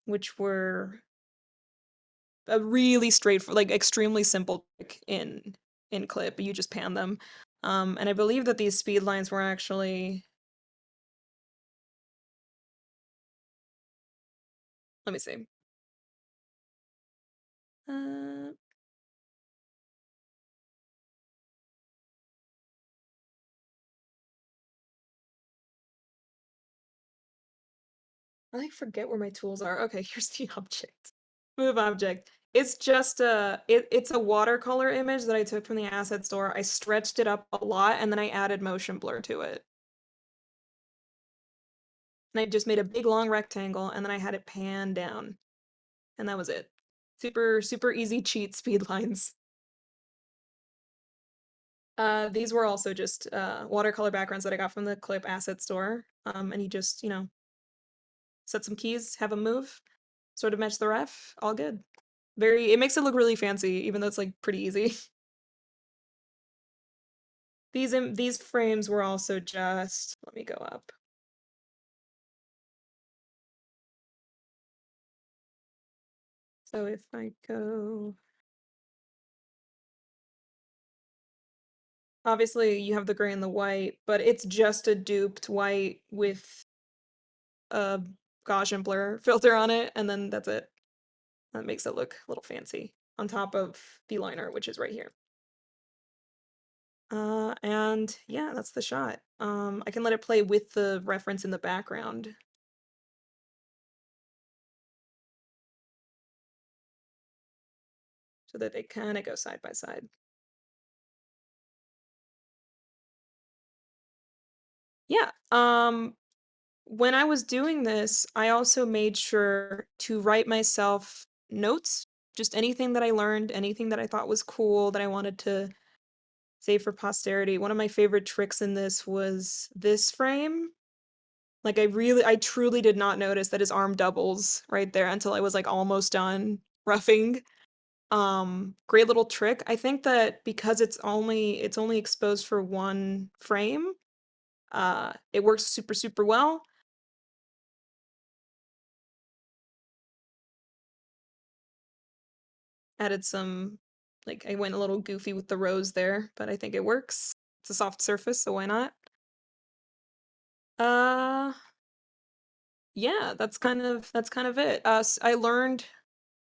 which were a really straightforward, like extremely simple trick in clip. You just pan them, and I believe that these speed lines were actually. Let me see. Uh, I forget where my tools are. Okay, here's the object. Move object. It's just it's a watercolor image that I took from the asset store. I stretched it up a lot and then I added motion blur to it. And I just made a big long rectangle and then I had it pan down. And that was it. Super easy cheat speed lines. These were also just watercolor backgrounds that I got from the clip asset store. And you just, you know, set some keys, have them move. sort of match the ref. All good. It makes it look really fancy, even though it's like pretty easy. These frames were also just, let me go up. So if I go, obviously you have the gray and the white, but it's just a duped white with a Gaussian blur filter on it, and then that's it. That makes it look a little fancy on top of the liner, which is right here. And yeah, that's the shot. I can let it play with the reference in the background. So that they kind of go side by side. Yeah. When I was doing this, I also made sure to write myself notes, just anything that I learned, anything that I thought was cool that I wanted to save for posterity. One of my favorite tricks in this was this frame. Like I truly did not notice that his arm doubles right there until I was like almost done roughing. Great little trick. I think that because it's only exposed for one frame, it works super, super well. Added some, like, I went a little goofy with the rose there, but I think it works. It's a soft surface, so why not? Uh, yeah, that's kind of it. I learned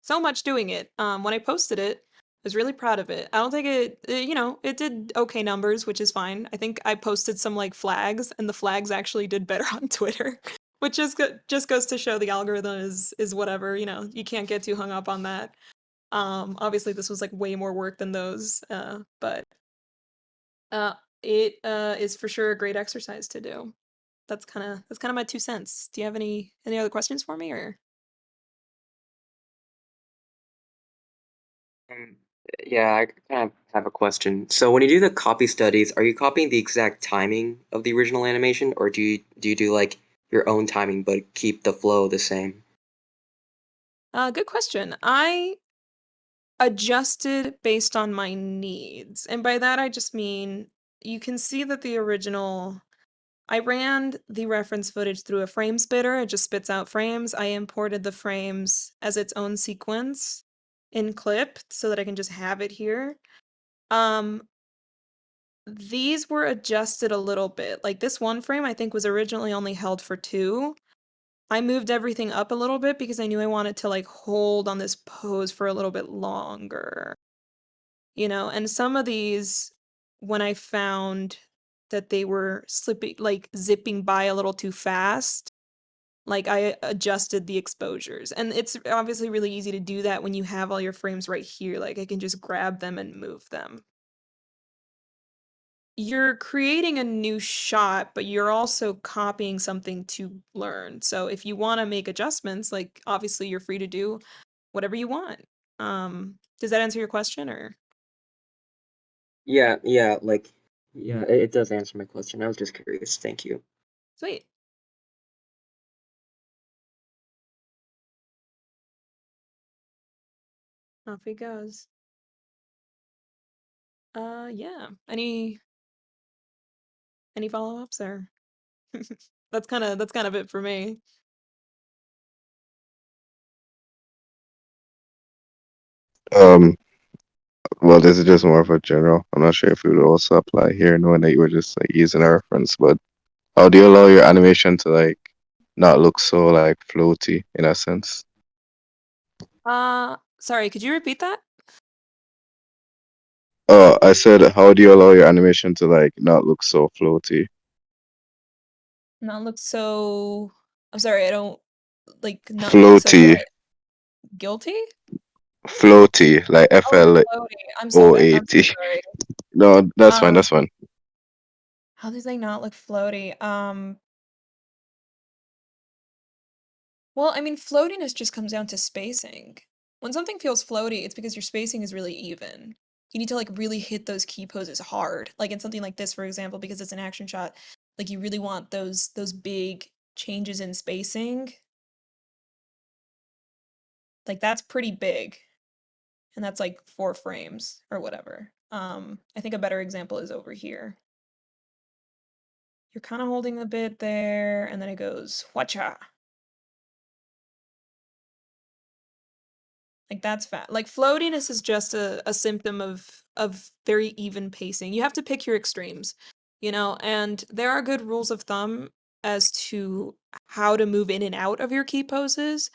so much doing it. When I posted it, I was really proud of it. I don't think it did okay numbers, which is fine. I think I posted some like flags, and the flags actually did better on Twitter, which just goes to show the algorithm is whatever. You can't get too hung up on that. Obviously this was like way more work than those, but uh, it is for sure a great exercise to do. That's kind of my 2 cents. Do you have any other questions for me or? Um, yeah, I kind of have a question. So when you do the copy studies, are you copying the exact timing of the original animation, or do you do like your own timing but keep the flow the same? Good question. I adjusted based on my needs, and by that I just mean you can see that the original. I ran the reference footage through a frame spitter. It just spits out frames. I imported the frames as its own sequence in clip so that I can just have it here. Um, these were adjusted a little bit. Like this one frame, I think was originally only held for 2. I moved everything up a little bit because I knew I wanted to like hold on this pose for a little bit longer. And some of these, when I found that they were slipping, like zipping by a little too fast, like I adjusted the exposures. And it's obviously really easy to do that when you have all your frames right here. Like I can just grab them and move them. You're creating a new shot, but you're also copying something to learn. So if you want to make adjustments, like obviously you're free to do whatever you want. Does that answer your question or? Yeah, it does answer my question. I was just curious. Thank you. Sweet. Off he goes. Yeah. Any follow-ups or that's kind of it for me. Um, well, this is just more of a general. I'm not sure if it would also apply here, knowing that you were just like using a reference, but how do you allow your animation to like not look so like floaty in a sense? Sorry, could you repeat that? I said, how do you allow your animation to like not look so floaty? Not look so I'm sorry, I don't like not look so Floaty, what? Guilty? floaty, like Oh, floaty. I'm so FLOAT. sorry. No, that's fine. Um, That's fine. how do they not look floaty? Well, I mean, floatiness just comes down to spacing. When something feels floaty, it's because your spacing is really even. You need to like really hit those key poses hard. Like in something like this, for example, because it's an action shot, like you really want those big changes in spacing. Like that's pretty big. And that's like 4 frames or whatever. I think a better example is over here. You're kind of holding the bit there, and then it goes whacha. Like that's fat. Like floatiness is just a symptom of very even pacing. You have to pick your extremes, you know, and there are good rules of thumb as to how to move in and out of your key poses.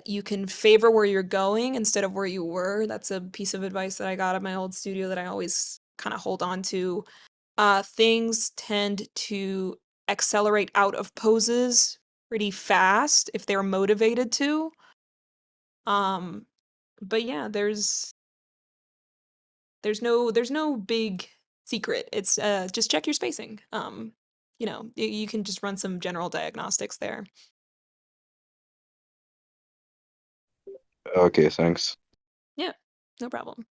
You can favor where you're going instead of where you were. That's a piece of advice that I got at my old studio that I always kind of hold on to. Things tend to accelerate out of poses pretty fast if they're motivated to. Um, but yeah, there's no big secret. It's just check your spacing. You know, you can just run some general diagnostics there. Okay, thanks. Yeah, no problem.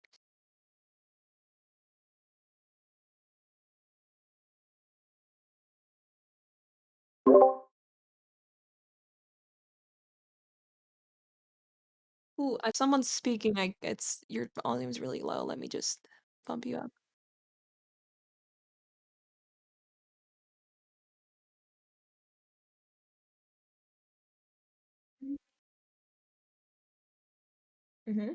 Ooh, if someone's speaking, it's your volume's really low. Let me just bump you up. Mm-hmm.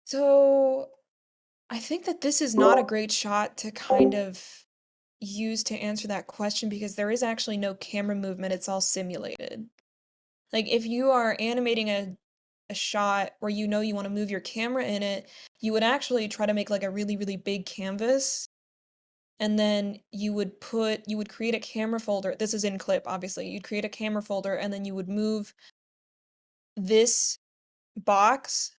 So I think that this is not a great shot to kind of use to answer that question because there is actually no camera movement. It's all simulated. Like if you are animating a shot where you know you want to move your camera in it, you would actually try to make like a really, really big canvas. And then you would create a camera folder. This is in clip, obviously. You'd create a camera folder and then you would move this box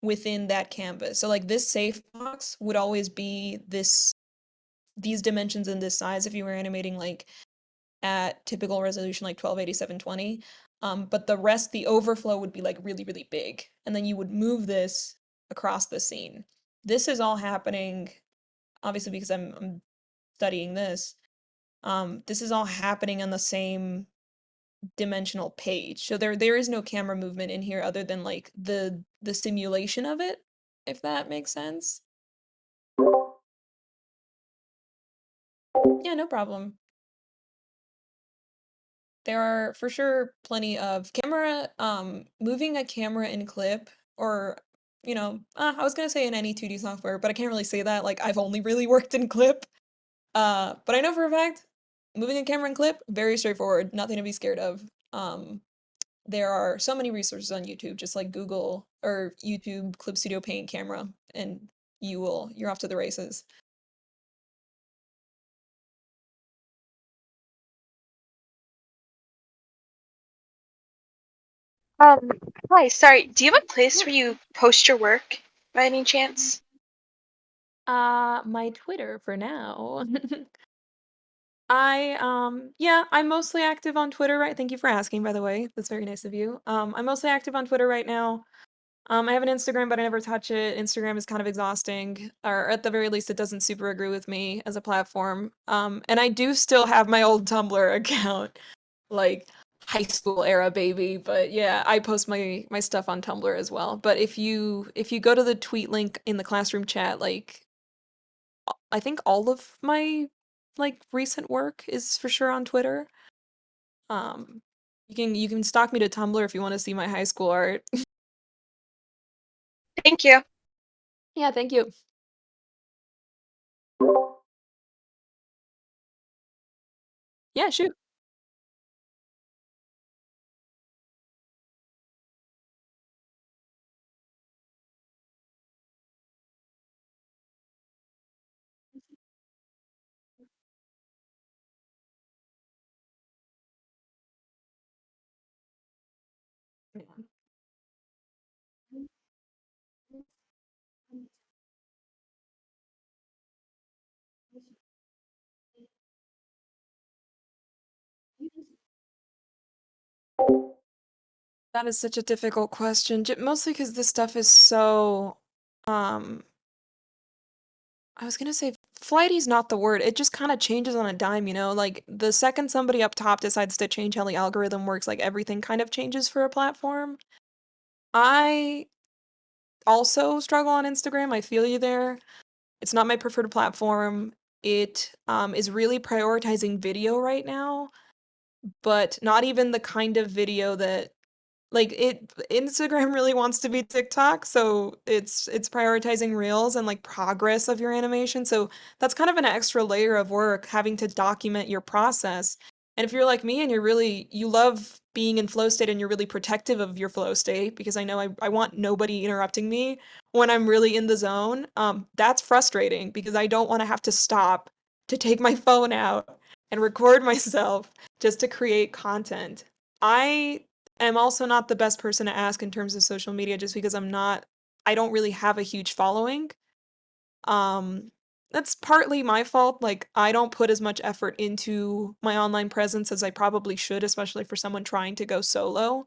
within that canvas. So like this safe box would always be these dimensions in this size if you were animating like at typical resolution like 1280 720. But the rest, the overflow would be like really, really big. And then you would move this across the scene. This is all happening, obviously, because I'm studying this. This is all happening on the same dimensional page. So there is no camera movement in here other than like the simulation of it, if that makes sense. Yeah, no problem. There are for sure plenty of camera, moving a camera in clip or, you know, I was gonna say in any 2D software, but I can't really say that. Like I've only really worked in clip. But I know for a fact, moving a camera in clip, very straightforward, nothing to be scared of. There are so many resources on YouTube, just like Google or YouTube Clip Studio Paint camera, and you're off to the races. Um, Hi, sorry, do you have a place where you post your work by any chance? My Twitter for now. Yeah, I'm mostly active on Twitter, right? Thank you for asking, by the way. That's very nice of you. I'm mostly active on Twitter right now. I have an Instagram, but I never touch it. Instagram is kind of exhausting, or at the very least, it doesn't super agree with me as a platform. And I do still have my old Tumblr account, like high school era baby. But yeah, I post my stuff on Tumblr as well. But if you go to the tweet link in the classroom chat, like I think all of my like recent work is for sure on Twitter. Um, you can stalk me to Tumblr if you want to see my high school art. Thank you. Yeah, thank you. Yeah, shoot. Yeah. That is such a difficult question, mostly because this stuff is so, I was gonna say flighty's not the word. It just kind of changes on a dime, you know? Like the second somebody up top decides to change how the algorithm works, like everything kind of changes for a platform. I also struggle on Instagram. I feel you there. It's not my preferred platform. It is really prioritizing video right now, but not even the kind of video that like Instagram really wants to be TikTok, so it's prioritizing reels and like progress of your animation. So that's kind of an extra layer of work having to document your process. And if you're like me and you love being in flow state and you're really protective of your flow state because I know I want nobody interrupting me when I'm really in the zone, that's frustrating because I don't want to have to stop to take my phone out and record myself just to create content. I am also not the best person to ask in terms of social media just because I don't really have a huge following. Um that's partly my fault. Like I don't put as much effort into my online presence as I probably should, especially for someone trying to go solo.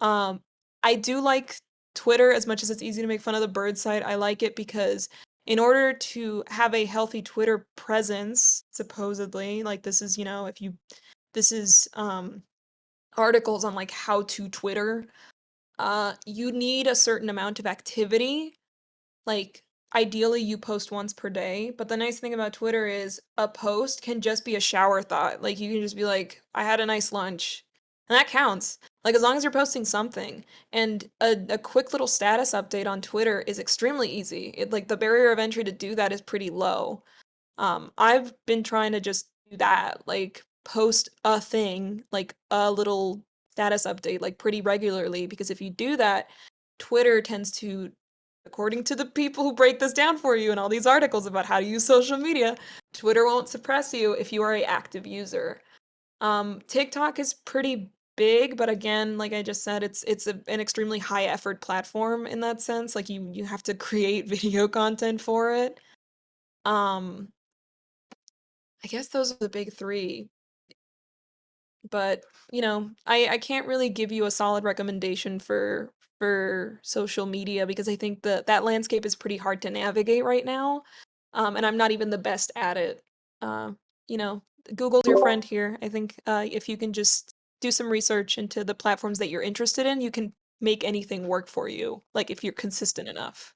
Um I do like Twitter as much as it's easy to make fun of the bird site. I like it because in order to have a healthy Twitter presence, supposedly, like this is, if you this is articles on like how to Twitter, you need a certain amount of activity. Like ideally you post once per day, but the nice thing about Twitter is a post can just be a shower thought. Like you can just be like, I had a nice lunch. And that counts. Like as long as you're posting something. And a quick little status update on Twitter is extremely easy. Like the barrier of entry to do that is pretty low. I've been trying to just do that, like post a thing, like a little status update, like pretty regularly, because if you do that, Twitter tends to, according to the people who break this down for you and all these articles about how to use social media, Twitter won't suppress you if you are a active user. TikTok is pretty big, but again, like I just said, an extremely high effort platform in that sense. Like you have to create video content for it. Um, I guess those are the big 3. But, I can't really give you a solid recommendation for social media because I think that landscape is pretty hard to navigate right now. And I'm not even the best at it. Uh, you know, Google's your friend here. I think if you can just do some research into the platforms that you're interested in, you can make anything work for you, like if you're consistent enough.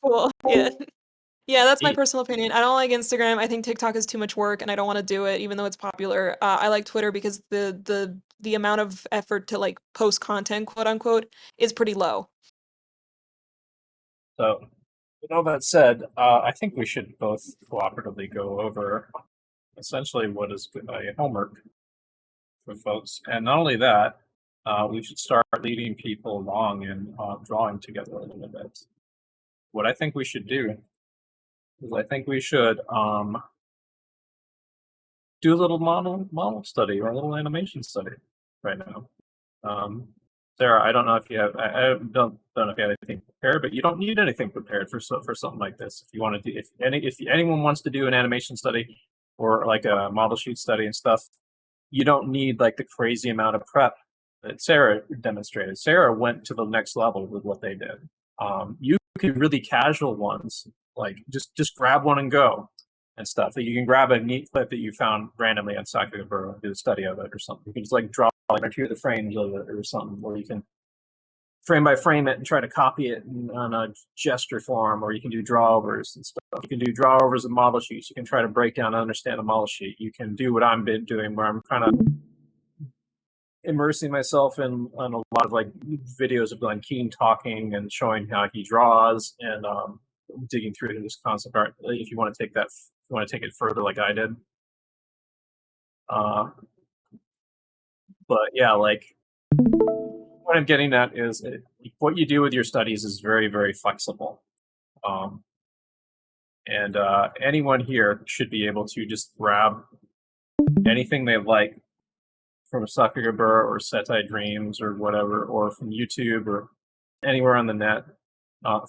Cool. Yeah. Yeah, that's my Neat. personal opinion. I don't like Instagram. I think TikTok is too much work, and I don't want to do it, even though it's popular. I like Twitter because the amount of effort to like post content, quote unquote, is pretty low. So, with all that said, I think we should both cooperatively go over essentially what is a homework for folks, and not only that, we should start leading people along in drawing together a little bit. What I think we should do is I think we should do a little model study or a little animation study right now. Sarah, I don't know if you have. I don't know if you have anything prepared, but you don't need anything prepared for something like this. If you want to do, if anyone wants to do an animation study or like a model sheet study and stuff, you don't need like the crazy amount of prep that Sarah demonstrated. Sarah went to the next level with what they did. You can really casual ones, like just grab one and go and stuff. You can grab a neat clip that you found randomly on Sakuya and do a study of it or something. You can just like draw like a few of the frames of it or something, or you can frame by frame it and try to copy it on a gesture form, or you can do drawovers and stuff. You can do drawovers of model sheets. You can try to break down and understand a model sheet. You can do what I've been doing, where I'm kind of immersing myself in on a lot of like videos of Glenn Keane talking and showing how he draws and digging through this concept art. If you want to take that, if you want to take it further, like I did. But yeah, like what I'm getting at is what you do with your studies is very, very flexible. And anyone here should be able to just grab anything they like from Sakuya or Satay Dreams or whatever, or from YouTube or anywhere on the net,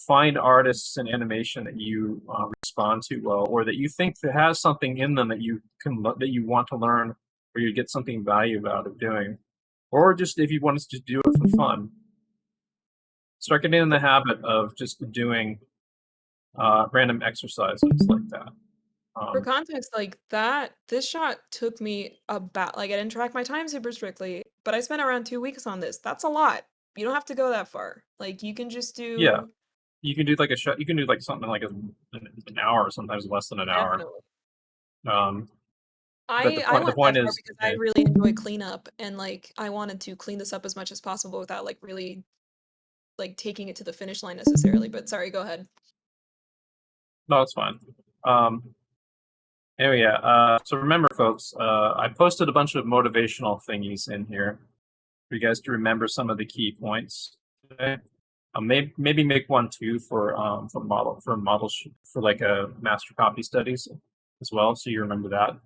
Find artists and animation that you respond to well, or that you think that has something in them that you want to learn, or you get something value out of doing, or just if you want to just do it for fun. Start getting in the habit of just doing random exercises like that. For context, like that, this shot took me about, like, I didn't track my time super strictly, but I spent around 2 weeks on this. That's a lot. You don't have to go that far. Like, you can just do. Yeah. You can do like a shot. You can do like something like an hour, sometimes less than an hour. Definitely. But I went point that far is, because I really enjoy cleanup, and like I wanted to clean this up as much as possible without like really like taking it to the finish line necessarily. But sorry, go ahead. no, it's fine. Anyway, yeah. So remember, folks, I posted a bunch of motivational thingies in here for you guys to remember some of the key points. Okay? Maybe make one too for like a master copy studies as well, so you remember that.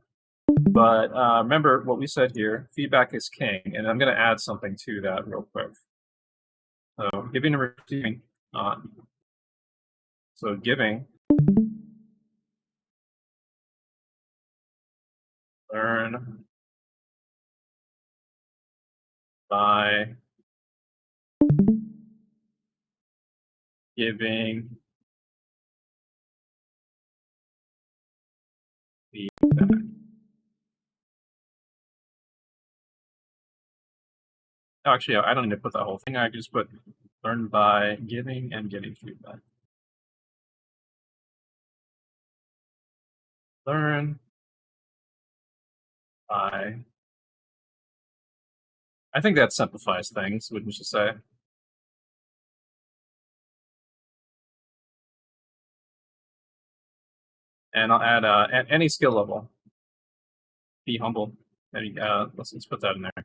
But remember what we said here: feedback is king, and I'm going to add something to that real quick. So giving and receiving. So giving. Learn by giving feedback. Actually, I don't need to put that whole thing. I just put learn by giving and getting feedback. Learn by. I think that simplifies things, wouldn't you say? And I'll add at any skill level. Be humble. Maybe let's put that in there.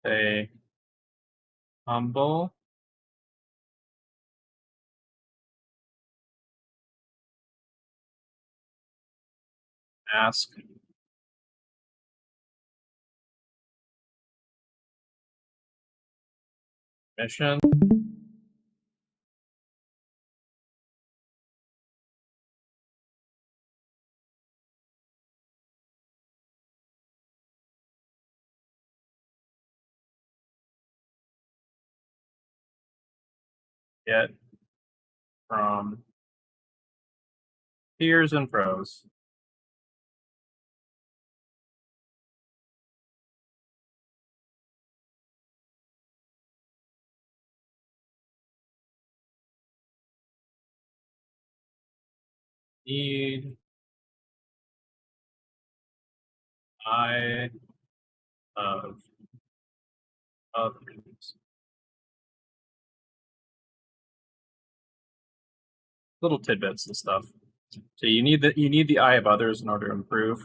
Stay humble. Ask permission. Get from peers and pros. Need I of others. Little tidbits and stuff. So you need the eye of others in order to improve.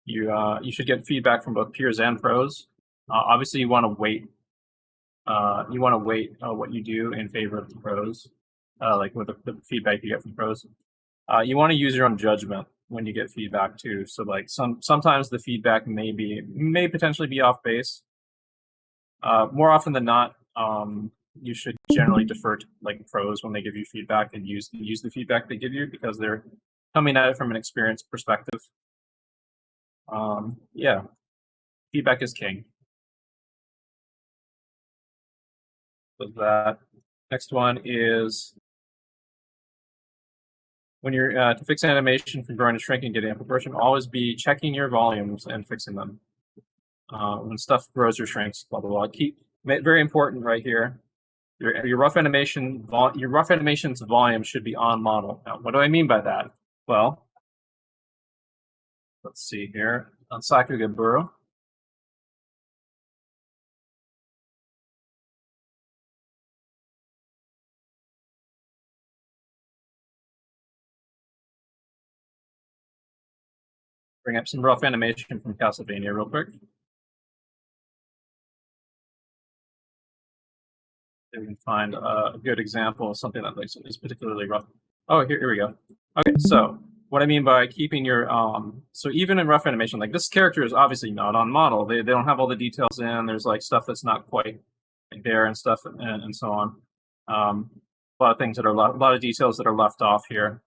You should get feedback from both peers and pros. Obviously, you want to weight. You want to weight what you do in favor of the pros, like with the feedback you get from pros. You want to use your own judgment when you get feedback too. So like sometimes the feedback may potentially be off base. More often than not, you should generally defer to like pros when they give you feedback and use the feedback they give you because they're coming at it from an experienced perspective. Yeah, feedback is king. So that next one is when you're to fix animation from growing to shrinking, getting in proportion, always be checking your volumes and fixing them. When stuff grows or shrinks, blah blah blah. Very important right here. Your rough animation's volume should be on model. Now, what do I mean by that? Well, let's see here on Sakuya Buru. Bring up some rough animation from Castlevania real quick. We can find a good example of something that is particularly rough. Oh, here we go. Okay, so what I mean by keeping your so even in rough animation, like this character is obviously not on model. They don't have all the details in. There's like stuff that's not quite there and stuff and so on. A lot of things that are a lot of details that are left off here.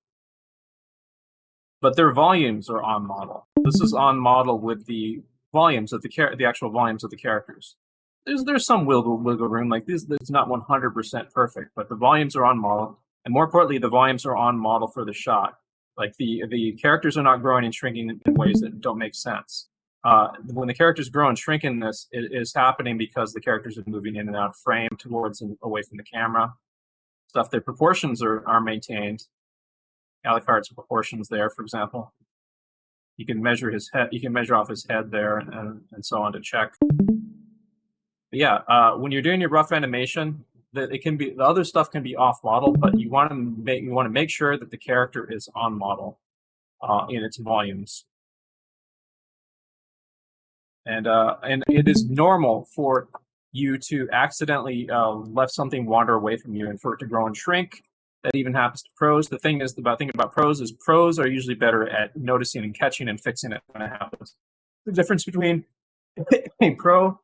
But their volumes are on model. This is on model with the volumes of the actual volumes of the characters. There's some wiggle room, like this. It's not 100% perfect, but the volumes are on model, and more importantly, the volumes are on model for the shot. Like the characters are not growing and shrinking in ways that don't make sense. When the characters grow and shrink in this, it is happening because the characters are moving in and out of frame towards and away from the camera. Stuff. Their proportions are maintained. Alucard's proportions there, for example. You can measure his head. You can measure off his head there, and so on to check. But yeah, when you're doing your rough animation, it can be the other stuff can be off model, but you want to make sure that the character is on model in its volumes. And it is normal for you to accidentally let something wander away from you, and for it to grow and shrink. That even happens to pros. The thing about pros is pros are usually better at noticing and catching and fixing it when it happens. The difference between a pro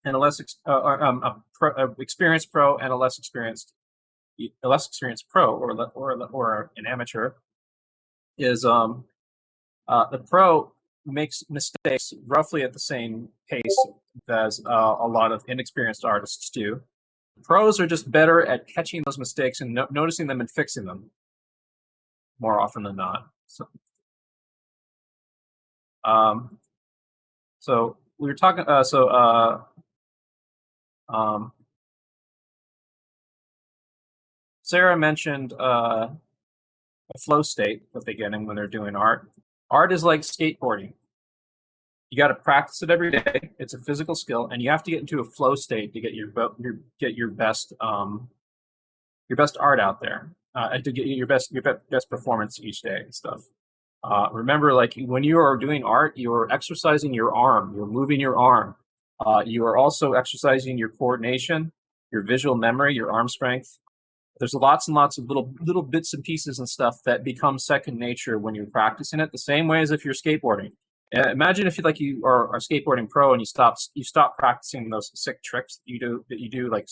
and a experienced pro and a less experienced pro or an amateur is the pro makes mistakes roughly at the same pace as a lot of inexperienced artists do. Pros are just better at catching those mistakes and noticing them and fixing them more often than not. So we were talking. Sarah mentioned a flow state that they get in when they're doing art. Art is like skateboarding. You got to practice it every day. It's a physical skill, and you have to get into a flow state to get your best art out there, to get your best performance each day and stuff. Remember, like when you are doing art, you're exercising your arm. You're moving your arm. You are also exercising your coordination, your visual memory, your arm strength. There's lots and lots of little bits and pieces and stuff that become second nature when you're practicing it. The same way as if you're skateboarding. Imagine if you are a skateboarding pro and you stop practicing those sick tricks that you do like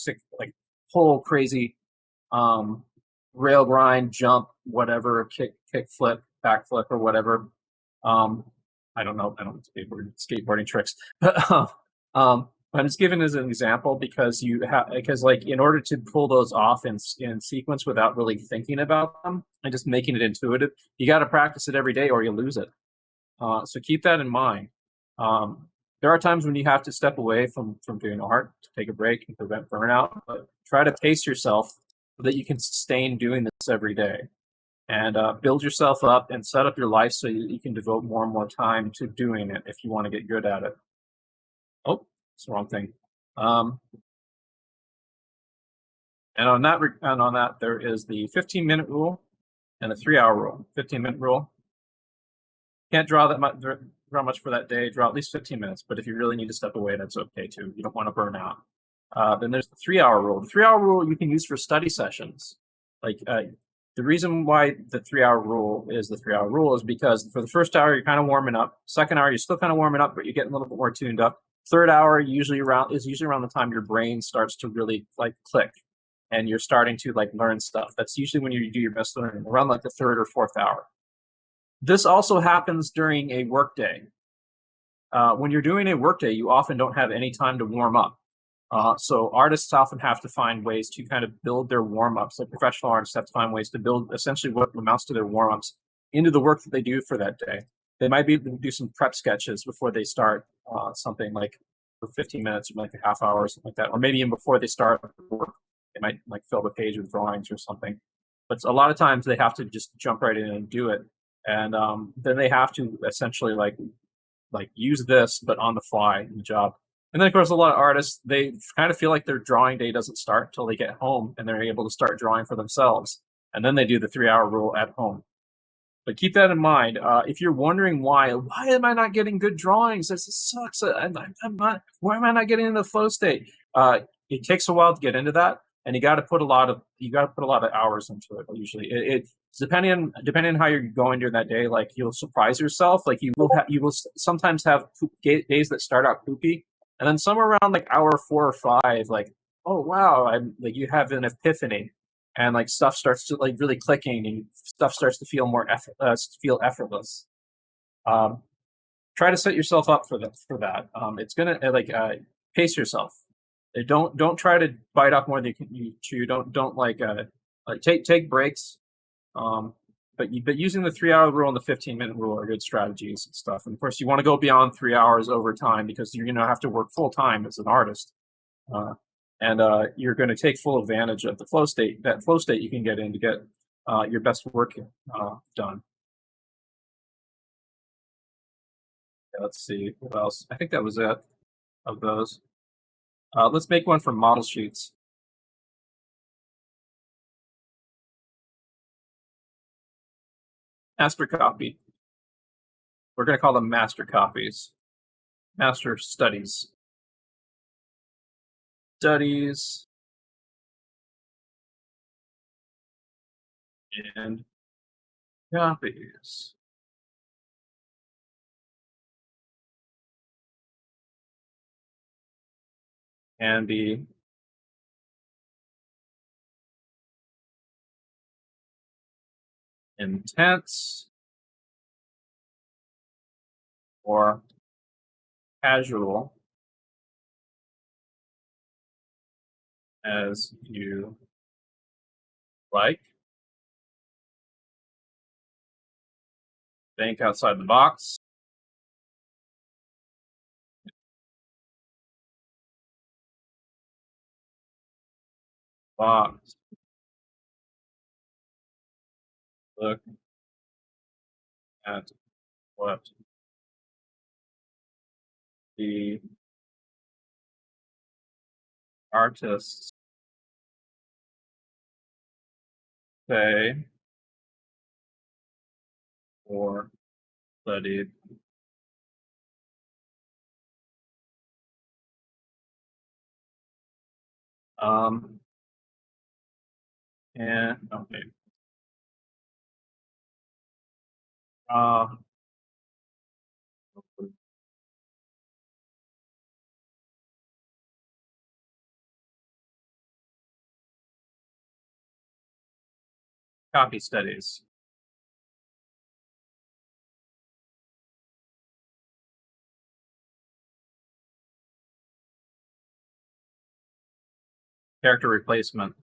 whole crazy rail grind, jump, whatever, kick flip, backflip, or whatever. I don't know skateboarding tricks, but I'm just giving as an example because like in order to pull those off in sequence without really thinking about them and just making it intuitive, you got to practice it every day or you lose it. So keep that in mind. There are times when you have to step away from doing art to take a break and prevent burnout, but try to pace yourself so that you can sustain doing this every day. And build yourself up and set up your life so you can devote more and more time to doing it if you want to get good at it. Oh, it's the wrong thing. And on that, there is the 15-minute rule and the 3-hour rule. 15-minute rule. Can't draw much for that day. Draw at least 15 minutes. But if you really need to step away, that's okay too. You don't want to burn out. Then there's the 3-hour rule. The 3-hour rule you can use for study sessions. Like the reason why the 3-hour rule is the 3-hour rule is because for the first hour you're kind of warming up. Second hour you're still kind of warming up, but you're getting a little bit more tuned up. Third hour is usually around the time your brain starts to really like click, and you're starting to like learn stuff. That's usually when you do your best learning, around like the third or fourth hour. This also happens during a workday. When you're doing a workday, you often don't have any time to warm up. So artists often have to find ways to kind of build their warm-ups. Like professional artists have to find ways to build essentially what amounts to their warm-ups into the work that they do for that day. They might be able to do some prep sketches before they start something like for 15 minutes or like a half hour or something like that. Or maybe even before they start work, they might like fill the page with drawings or something. But a lot of times they have to just jump right in and do it. And then they have to essentially like use this, but on the fly in the job. And then, of course, a lot of artists, they kind of feel like their drawing day doesn't start until they get home and they're able to start drawing for themselves. And then they do the 3-hour rule at home. But keep that in mind. If you're wondering why am I not getting good drawings? This sucks. Why am I not getting in the flow state? It takes a while to get into that. And you got to put a lot of hours into it. Usually, it's depending on how you're going during that day. Like you'll surprise yourself. Like you will sometimes have days that start out poopy, and then somewhere around like hour 4 or 5, like oh wow, I'm like you have an epiphany, and like stuff starts to like really clicking, and stuff starts to feel feel effortless. Um, Try to set yourself up for that. It's gonna pace yourself. Don't try to bite off more than you chew. Don't take breaks. Um, but using the 3 hour rule and the 15-minute rule are good strategies and stuff. And of course, you want to go beyond 3 hours over time because you're gonna have to work full time as an artist, and you're going to take full advantage of the flow state. That flow state you can get in to get your best work done. Let's see what else. I think that was it of those. Let's make one from model sheets. Master copy. We're going to call them master copies. Master studies. Studies. And copies. And be intense or casual as you like. Think outside the box. Box. Look at what the artists say or studied. And okay. Copy studies. Character replacement.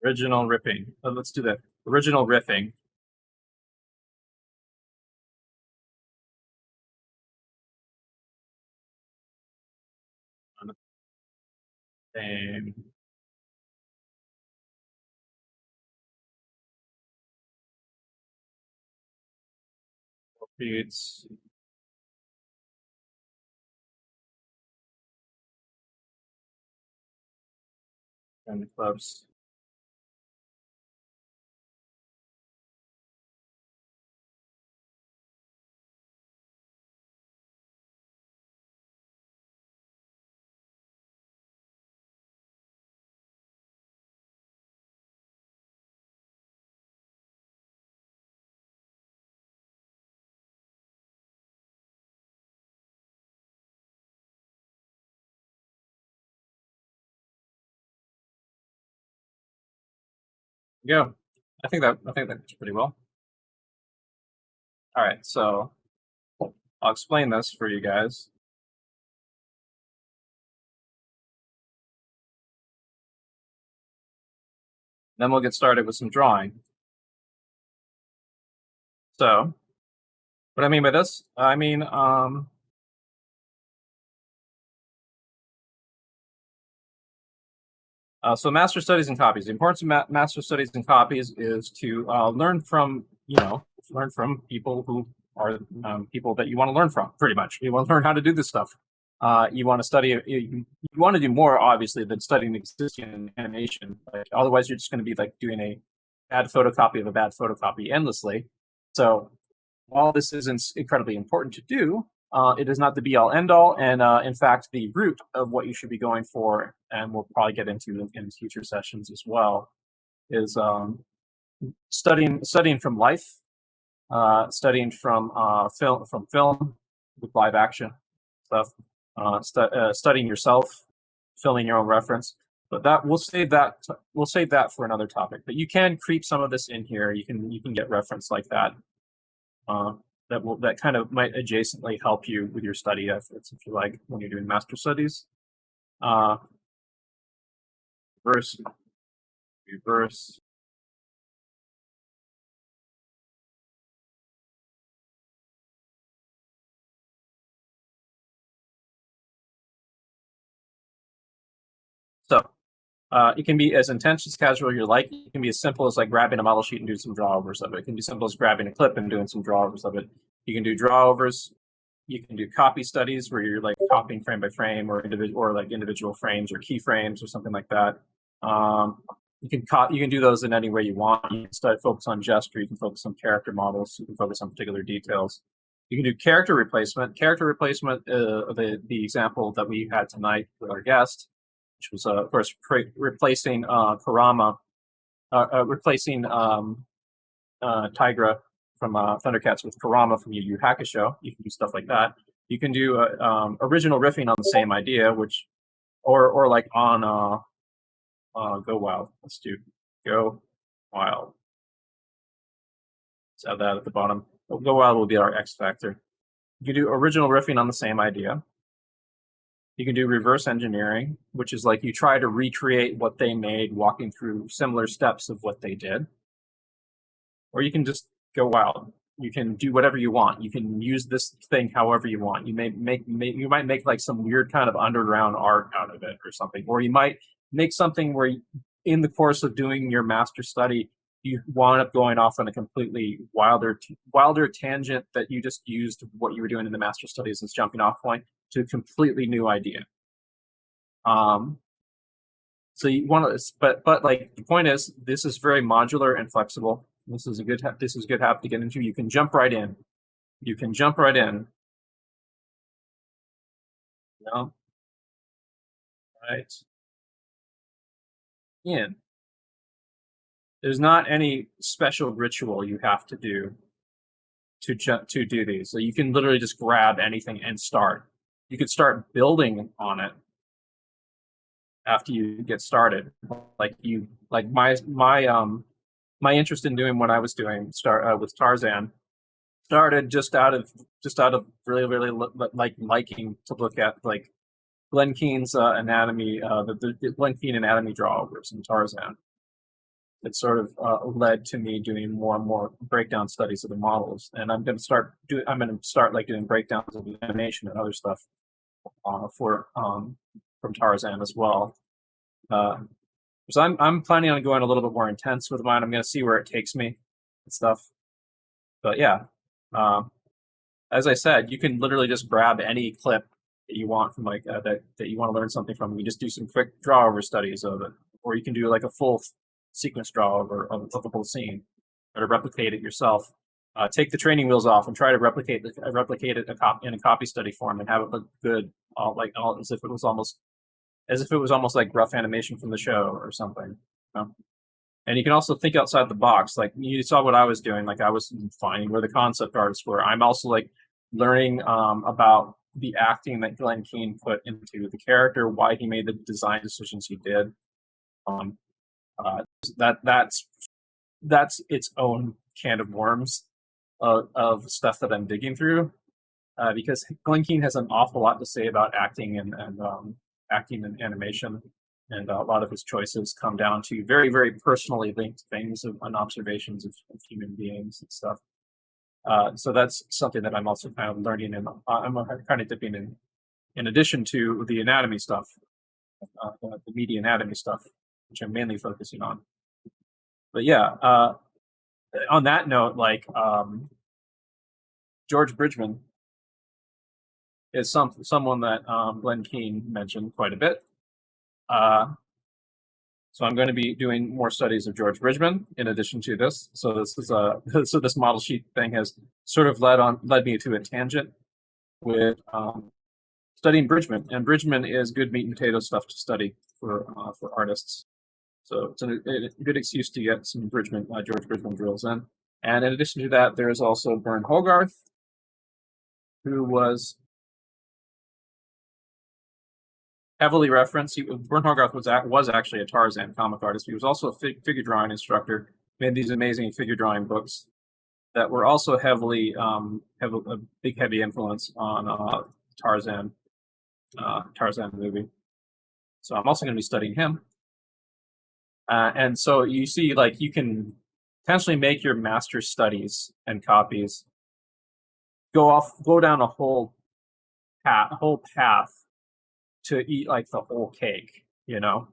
Original ripping. Let's do that. Original riffing. Same. Beats. And clubs. Yeah. I think that's pretty well. All right, so I'll explain this for you guys. Then we'll get started with some drawing. So, what I mean by this, I mean, so master studies and copies. The importance of master studies and copies is to learn from, learn from people who are people that you want to learn from, pretty much. You want to learn how to do this stuff. You want to study, you want to do more, obviously, than studying existing animation. Like, otherwise, you're just going to be like doing a bad photocopy of a bad photocopy endlessly. So while this is incredibly important to do, it is not the be-all, end-all, and in fact, the root of what you should be going for, and we'll probably get into in future sessions as well, is studying from life, studying from film with live action stuff, studying yourself, filming your own reference. But that we'll save that for another topic. But you can creep some of this in here. You can get reference like that. That kind of might adjacently help you with your study efforts, if you like, when you're doing master studies. Reverse. So it can be as intense as casual you like. It can be as simple as like grabbing a model sheet and doing some drawovers of it. It can be simple as grabbing a clip and doing some drawovers of it. You can do drawovers. You can do copy studies where you're like copying frame by frame, or individual frames or keyframes or something like that. You can do those in any way you want. You can focus on gesture. You can focus on character models. You can focus on particular details. You can do character replacement. Character replacement, the example that we had tonight with our guest, which was of course replacing Kurama, replacing Tigra from Thundercats with Kurama from Yu Yu Hakusho. You can do stuff like that. You can do original riffing on the same idea, which, or like on Go Wild. Let's do Go Wild. Let's add that at the bottom. Go Wild will be our X factor. You can do original riffing on the same idea. You can do reverse engineering, which is like you try to recreate what they made, walking through similar steps of what they did. Or you can just go wild. You can do whatever you want. You can use this thing however you want. You you might make like some weird kind of underground art out of it or something. Or you might make something where in the course of doing your master study, you wound up going off on a completely wilder tangent that you just used what you were doing in the master studies as jumping off point to a completely new idea. So you want to, but like the point is, this is very modular and flexible. This is a good habit to get into. You can jump right in. You can jump right in. No. Right. In. There's not any special ritual you have to do to do these. So you can literally just grab anything and start. You could start building on it after you get started. Like my interest in doing what I was doing with Tarzan started just out of really like liking to look at like Glenn Keane's anatomy, the Glenn Keane anatomy drawovers in Tarzan. It sort of led to me doing more and more breakdown studies of the models, and I'm going to start like doing breakdowns of the animation and other stuff from Tarzan as well. So I'm planning on going a little bit more intense with mine. I'm going to see where it takes me and stuff. But yeah, as I said, you can literally just grab any clip that you want from like that you want to learn something from. You just do some quick drawover studies of it, or you can do like a full sequence drawover of the whole scene, or to replicate it yourself. Take the training wheels off and try to replicate it in a copy study form and have it look good, as if it was almost like rough animation from the show or something. You know? And you can also think outside the box. Like you saw what I was doing. Like I was finding where the concept artists were. I'm also like learning about the acting that Glenn Keane put into the character, why he made the design decisions he did. That's its own can of worms of stuff that I'm digging through, because Glenn Keane has an awful lot to say about acting and acting and animation, and a lot of his choices come down to very, very personally linked things and observations of human beings and stuff. So that's something that I'm also kind of learning, and I'm kind of dipping in addition to the anatomy stuff, the media anatomy stuff, which I'm mainly focusing on. But yeah, on that note, like George Bridgman is someone that Glenn Keane mentioned quite a bit. So I'm going to be doing more studies of George Bridgman in addition to this. So this is so this model sheet thing has sort of led me to a tangent with studying Bridgman, and Bridgman is good meat and potato stuff to study for artists. So it's a good excuse to get some Bridgman, George Bridgman drills in. And in addition to that, there is also Bern Hogarth, who was heavily referenced. Bern Hogarth was actually a Tarzan comic artist. He was also a figure drawing instructor. Made these amazing figure drawing books that were also heavily have a big heavy influence on Tarzan movie. So I'm also going to be studying him. And so you see, like, you can potentially make your master's studies and copies go down a whole path to eat like the whole cake, you know?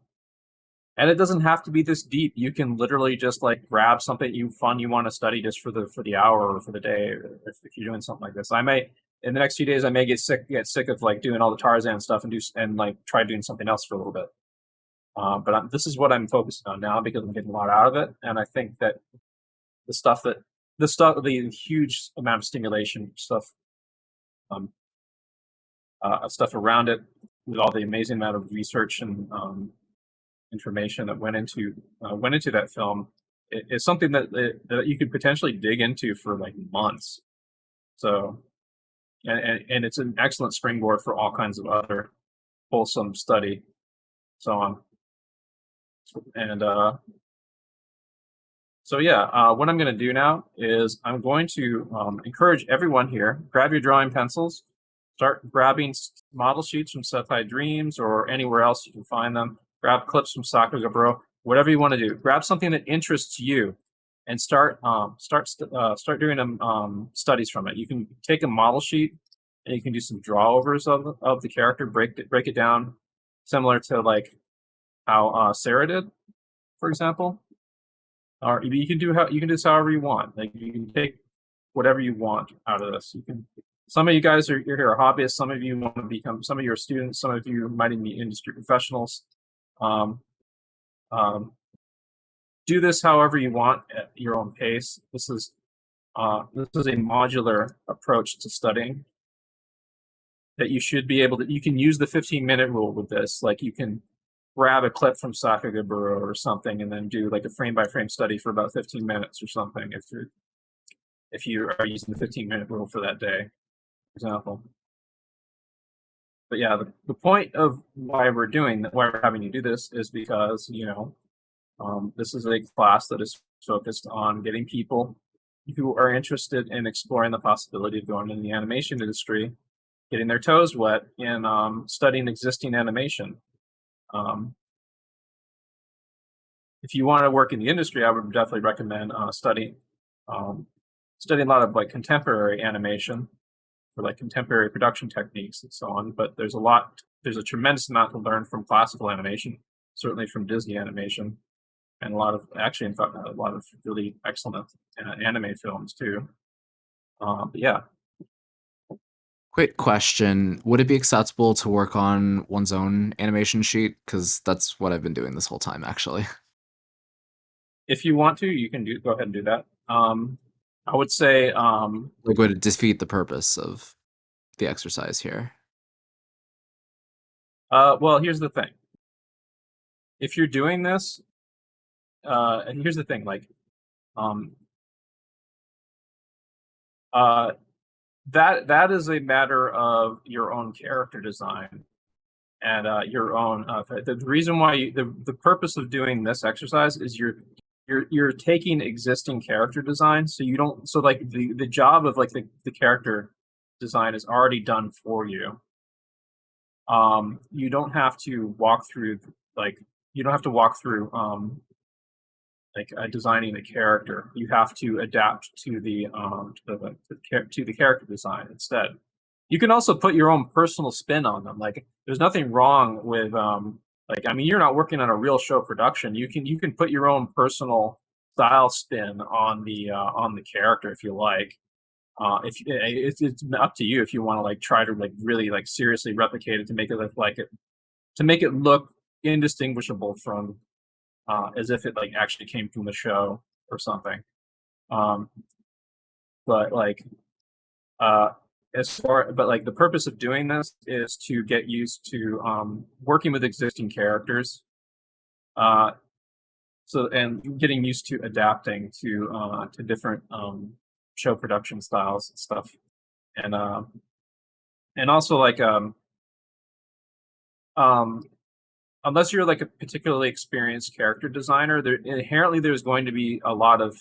And it doesn't have to be this deep. You can literally just like grab something you want to study just for the hour or for the day, if you're doing something like this. I may in the next few days I may get sick of like doing all the Tarzan stuff and like try doing something else for a little bit. But this is what I'm focusing on now because I'm getting a lot out of it, and I think that the huge amount of stimulation stuff around it, with all the amazing amount of research and information that went into that film, is something that you could potentially dig into for like months. So, and it's an excellent springboard for all kinds of other wholesome study, so on. And so yeah, what I'm going to do now is I'm going to encourage everyone here, grab your drawing pencils, start grabbing model sheets from Satay Dreams or anywhere else you can find them. Grab clips from Sakuya, whatever you want to do. Grab something that interests you, and start doing studies from it. You can take a model sheet and you can do some drawovers of the character, break it down, similar to like how Sarah did, for example. Or you can do this however you want. Like you can take whatever you want out of this. You can. Some of you guys you're here are hobbyists. Some of you want to become. Some of you are students. Some of you might even be industry professionals. Do this however you want at your own pace. This is a modular approach to studying that you should be able to. You can use the 15-minute rule with this. Like you can grab a clip from Sakuya or something and then do like a frame-by-frame study for about 15 minutes or something if you are using the 15-minute rule for that day, for example. But yeah, the point of why we're having you do this is because, you know, this is a class that is focused on getting people who are interested in exploring the possibility of going into the animation industry, getting their toes wet in studying existing animation. If you want to work in the industry, I would definitely recommend studying a lot of like contemporary animation or like contemporary production techniques and so on. But there's a tremendous amount to learn from classical animation, certainly from Disney animation, and a lot of really excellent anime films too. But yeah. Quick question. Would it be acceptable to work on one's own animation sheet? Because that's what I've been doing this whole time, actually. If you want to, you can go ahead and do that. I would say like, would it defeat the purpose of the exercise here? Well, here's the thing. If you're doing this, and here's the thing, like, that is a matter of your own character design and your own. The reason why the purpose of doing this exercise is you're taking existing character design, so you don't. So like the job of like the character design is already done for you. You don't have to walk through designing a character. You have to adapt to the character design instead. You can also put your own personal spin on them. Like there's nothing wrong with you're not working on a real show production. You can put your own personal style spin on the character if you like. It's up to you if you want to like try to like really like seriously replicate it to make it look like it, to make it look indistinguishable from as if it like actually came from the show or something. But like but like the purpose of doing this is to get used to working with existing characters. So and getting used to adapting to different show production styles and stuff, and also like unless you're like a particularly experienced character designer, inherently there's going to be a lot of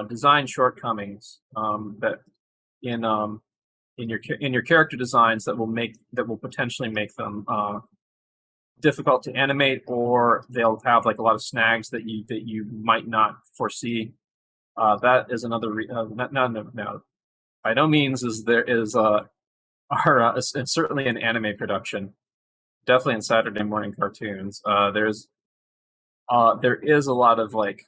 design shortcomings that in your character designs that will potentially make them difficult to animate, or they'll have like a lot of snags that you might not foresee. That is another no. By no means is there is it's certainly in anime production, definitely in Saturday morning cartoons. There is a lot of like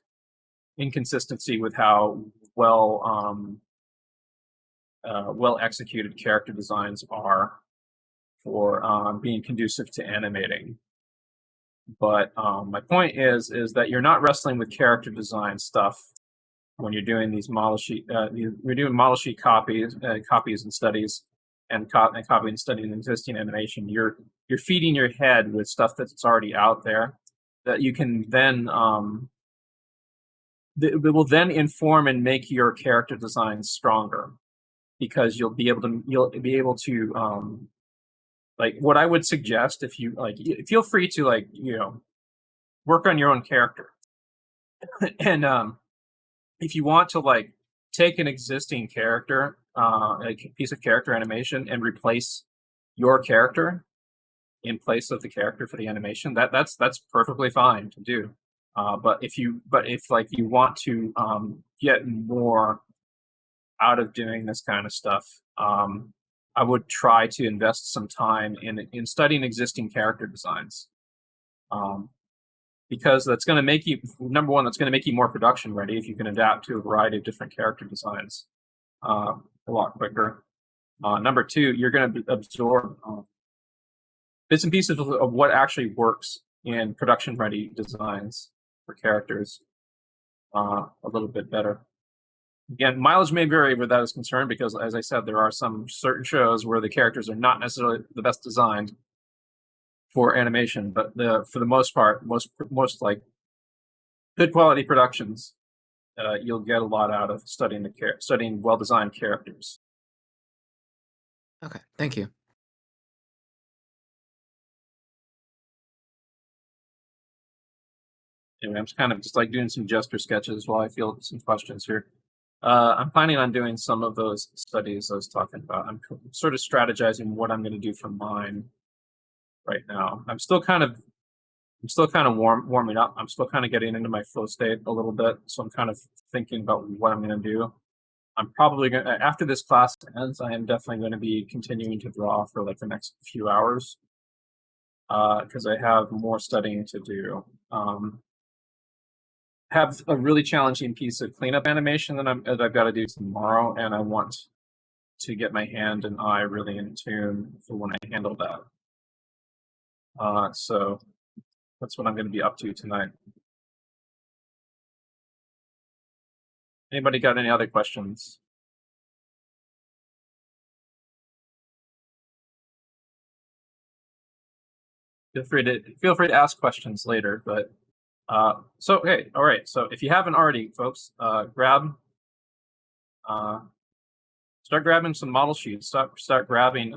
inconsistency with how well executed character designs are for being conducive to animating. But my point is that you're not wrestling with character design stuff when you're doing these model sheet. You're doing model sheet copies and studies, and copying and studying existing animation. You're feeding your head with stuff that's already out there that you can then that will then inform and make your character design stronger, because you'll be able to like what I would suggest, if you like, feel free to like work on your own character, and if you want to like take an existing character, like a piece of character animation, and replace your character in place of the character for the animation, that's perfectly fine to do. But if like you want to get more out of doing this kind of stuff, I would try to invest some time in studying existing character designs, because that's going to make you, number one, that's going to make you more production ready if you can adapt to a variety of different character designs a lot quicker. Number two, you're going to absorb bits and pieces of what actually works in production ready designs for characters a little bit better. Again, mileage may vary where that is concerned, because, as I said, there are some certain shows where the characters are not necessarily the best designed for animation, but for the most part, most like good quality productions, you'll get a lot out of studying well-designed characters. Okay, thank you. Anyway, I'm just kind of just like doing some gesture sketches while I field some questions here. I'm planning on doing some of those studies I was talking about. I'm sort of strategizing what I'm going to do for mine right now. I'm still kind of warming up. I'm still kind of getting into my flow state a little bit, so I'm kind of thinking about what I'm going to do. I'm probably going to, after this class ends, I am definitely going to be continuing to draw for like the next few hours, because I have more studying to do. Have a really challenging piece of cleanup animation that I've got to do tomorrow, and I want to get my hand and eye really in tune for when I handle that. So that's what I'm going to be up to tonight. Anybody got any other questions? Feel free to ask questions later, but so hey, all right. So if you haven't already, folks, start grabbing some model sheets. Start grabbing.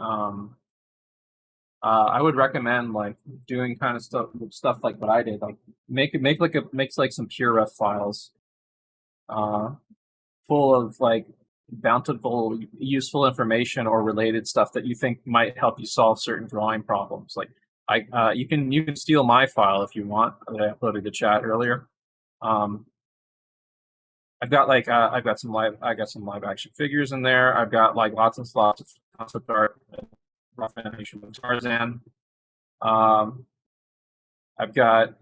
I would recommend like doing kind of stuff like what I did. Like make some PureRef files, full of like bountiful, useful information or related stuff that you think might help you solve certain drawing problems. Like you can steal my file if you want that I uploaded to chat earlier. I've got some live action figures in there. I've got like lots and lots of concept art, rough animation of Tarzan. I've got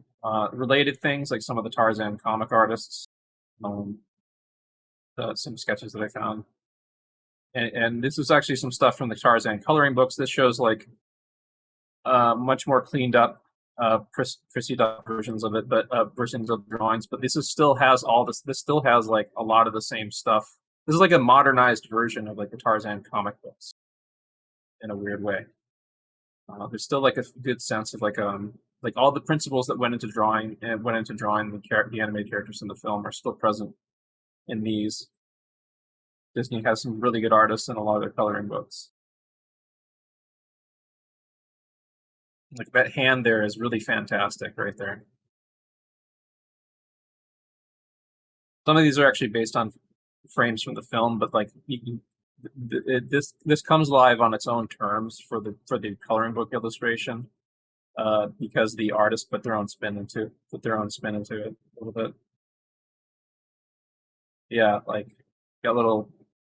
related things like some of the Tarzan comic artists, some sketches that I found. And this is actually some stuff from the Tarzan coloring books. This shows like much more cleaned up Spacedad versions of it, but versions of drawings. But this is still has all this. This still has like a lot of the same stuff. This is like a modernized version of like the Tarzan comic books in a weird way. There's still like a good sense of like all the principles that went into drawing the animated characters in the film are still present in these. Disney has some really good artists in a lot of their coloring books. Like that hand there is really fantastic right there. Some of these are actually based on frames from the film, but like this comes live on its own terms for the coloring book illustration, because the artists put their own spin into it a little bit. Yeah, like got little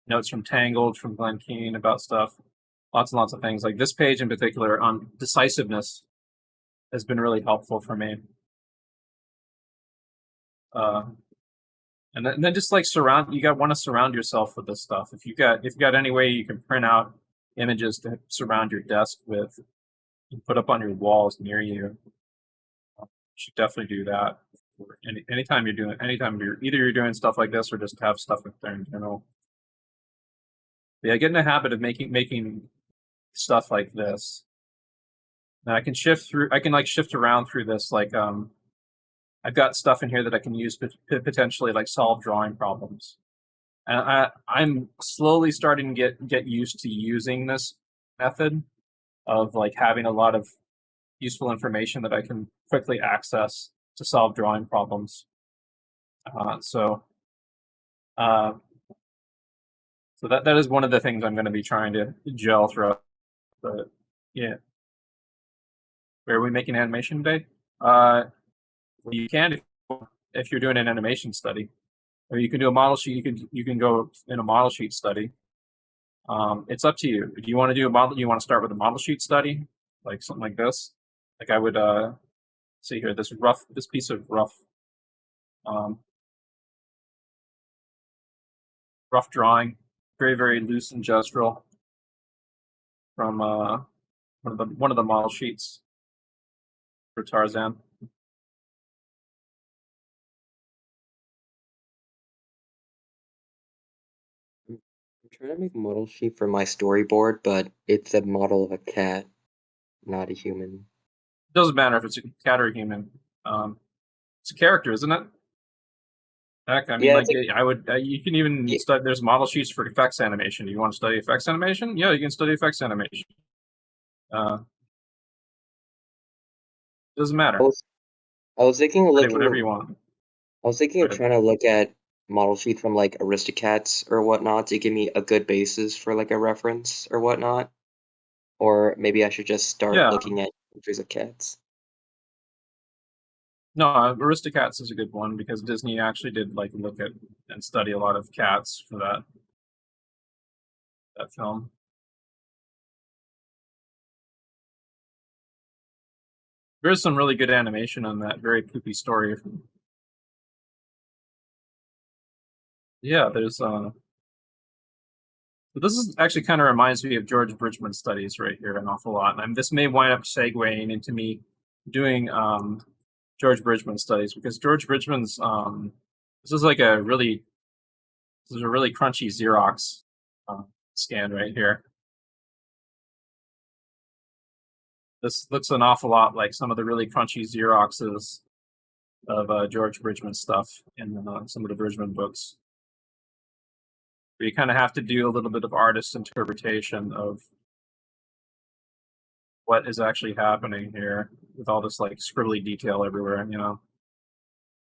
notes from Tangled, from Glen Keane about stuff. Lots and lots of things. Like this page in particular on decisiveness has been really helpful for me. And then just like want to surround yourself with this stuff. If you got any way you can print out images to surround your desk with and put up on your walls near you, you should definitely do that. Anytime you're doing stuff like this or just have stuff up there in general. But yeah, get in the habit of making stuff like this. And I can shift around through this. Like I've got stuff in here that I can use to potentially like solve drawing problems. And I'm slowly starting to get used to using this method of like having a lot of useful information that I can quickly access to solve drawing problems. So that is one of the things I'm going to be trying to gel throughout. But yeah, where are we making animation today? Well, you can if you're doing an animation study, or you can do a model sheet. You can go in a model sheet study. It's up to you. Do you want to do a model? You want to start with a model sheet study, like something like this? Like I would see here this piece of rough drawing, very very loose and gestural from one of the model sheets for Tarzan. I'm trying to make a model sheet for my storyboard, but it's a model of a cat, not a human. It doesn't matter if it's a cat or a human. It's a character, isn't it? Heck, I mean, Yeah, I would. You can even Yeah. study. There's model sheets for effects animation. Do you want to study effects animation? Yeah, you can study effects animation. Doesn't matter. I was thinking of Study looking. whatever you want. I was thinking of Right. trying to look at model sheet from like Aristocats or whatnot to give me a good basis for like a reference or whatnot. Or maybe I should just start Yeah. looking at pictures of cats. No, Aristocats is a good one because Disney actually did like look at and study a lot of cats for that film. There's some really good animation on that very poopy story. Yeah, there's this is actually kind of reminds me of George Bridgman's studies right here an awful lot. And this may wind up segueing into me doing George Bridgman studies because George Bridgman's this is a really crunchy Xerox scan right here. This looks an awful lot like some of the really crunchy Xeroxes of George Bridgman stuff in some of the Bridgman books. Where you kind of have to do a little bit of artist interpretation of what is actually happening here with all this like scribbly detail everywhere, you know.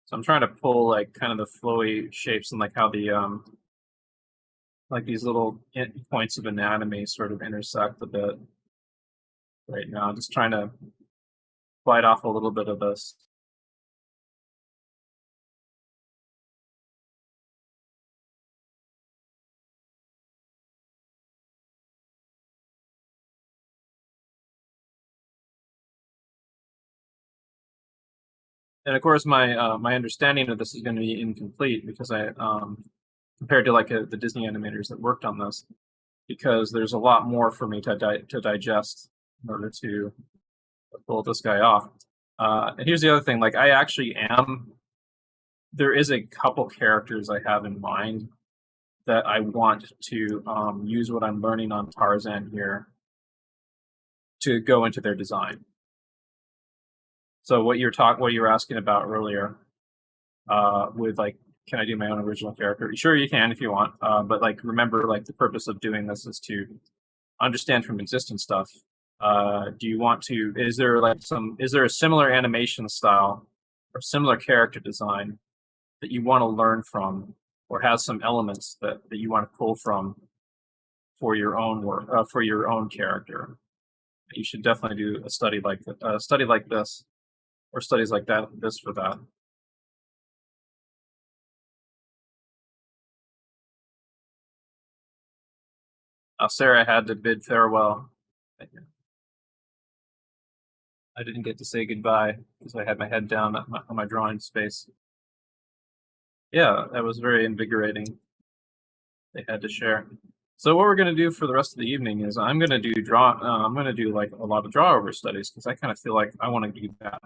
So I'm trying to pull like kind of the flowy shapes and like how the like these little points of anatomy sort of intersect a bit right now. Just trying to bite off a little bit of this. And of course, my my understanding of this is going to be incomplete because I compared to like the Disney animators that worked on this, because there's a lot more for me to digest in order to pull this guy off. And here's the other thing: like, I actually am. There is a couple characters I have in mind that I want to use what I'm learning on Tarzan here to go into their design. So what you were asking about earlier, with like, can I do my own original character? Sure, you can if you want, but like, remember, like, the purpose of doing this is to understand from existing stuff. Do you want to? Is there a similar animation style or similar character design that you want to learn from, or has some elements that you want to pull from for your own work, for your own character? You should definitely do a study like this, or studies like this for that. Sarah had to bid farewell. I didn't get to say goodbye because I had my head down on my drawing space. Yeah, that was very invigorating. They had to share. So what we're going to do for the rest of the evening is I'm going to do like a lot of draw over studies, because I kind of feel like I want to do that.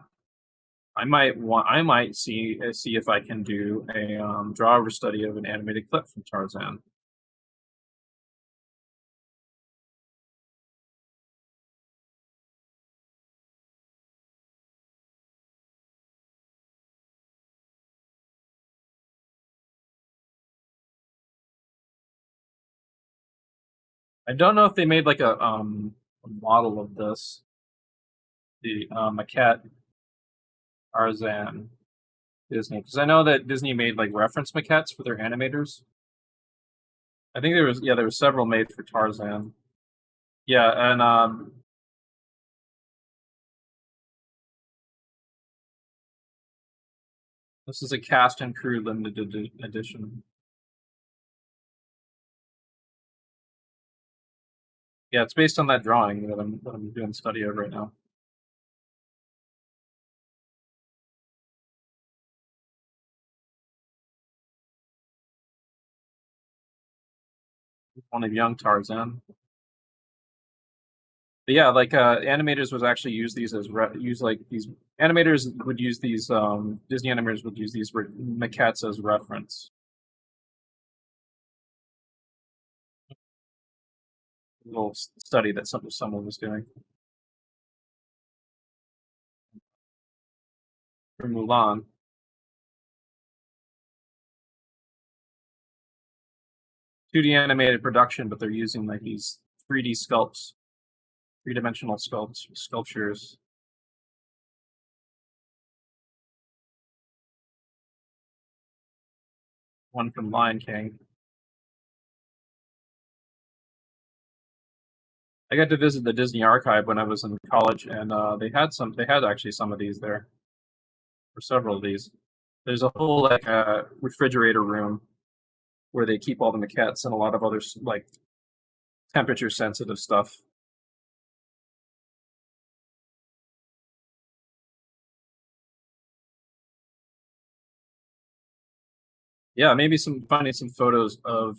I might see if I can do a draw over study of an animated clip from Tarzan. I don't know if they made like a model of this, the maquette Tarzan Disney, because I know that Disney made like reference maquettes for their animators. I think there were several made for Tarzan. Yeah, and this is a cast and crew limited edition. Yeah, it's based on that drawing that I'm doing a study of right now. One of young Tarzan. But yeah, like animators would actually use these as animators would use these Disney animators would use these maquettes as reference. A little study that someone was doing for Mulan. "2D animated production, but they're using like these 3D sculpts, three-dimensional sculptures. One from Lion King. I got to visit the Disney Archive when I was in college, and they had actually some of these there, or several of these. There's a whole like refrigerator room where they keep all the maquettes and a lot of other like temperature sensitive stuff. Yeah, maybe finding some photos of.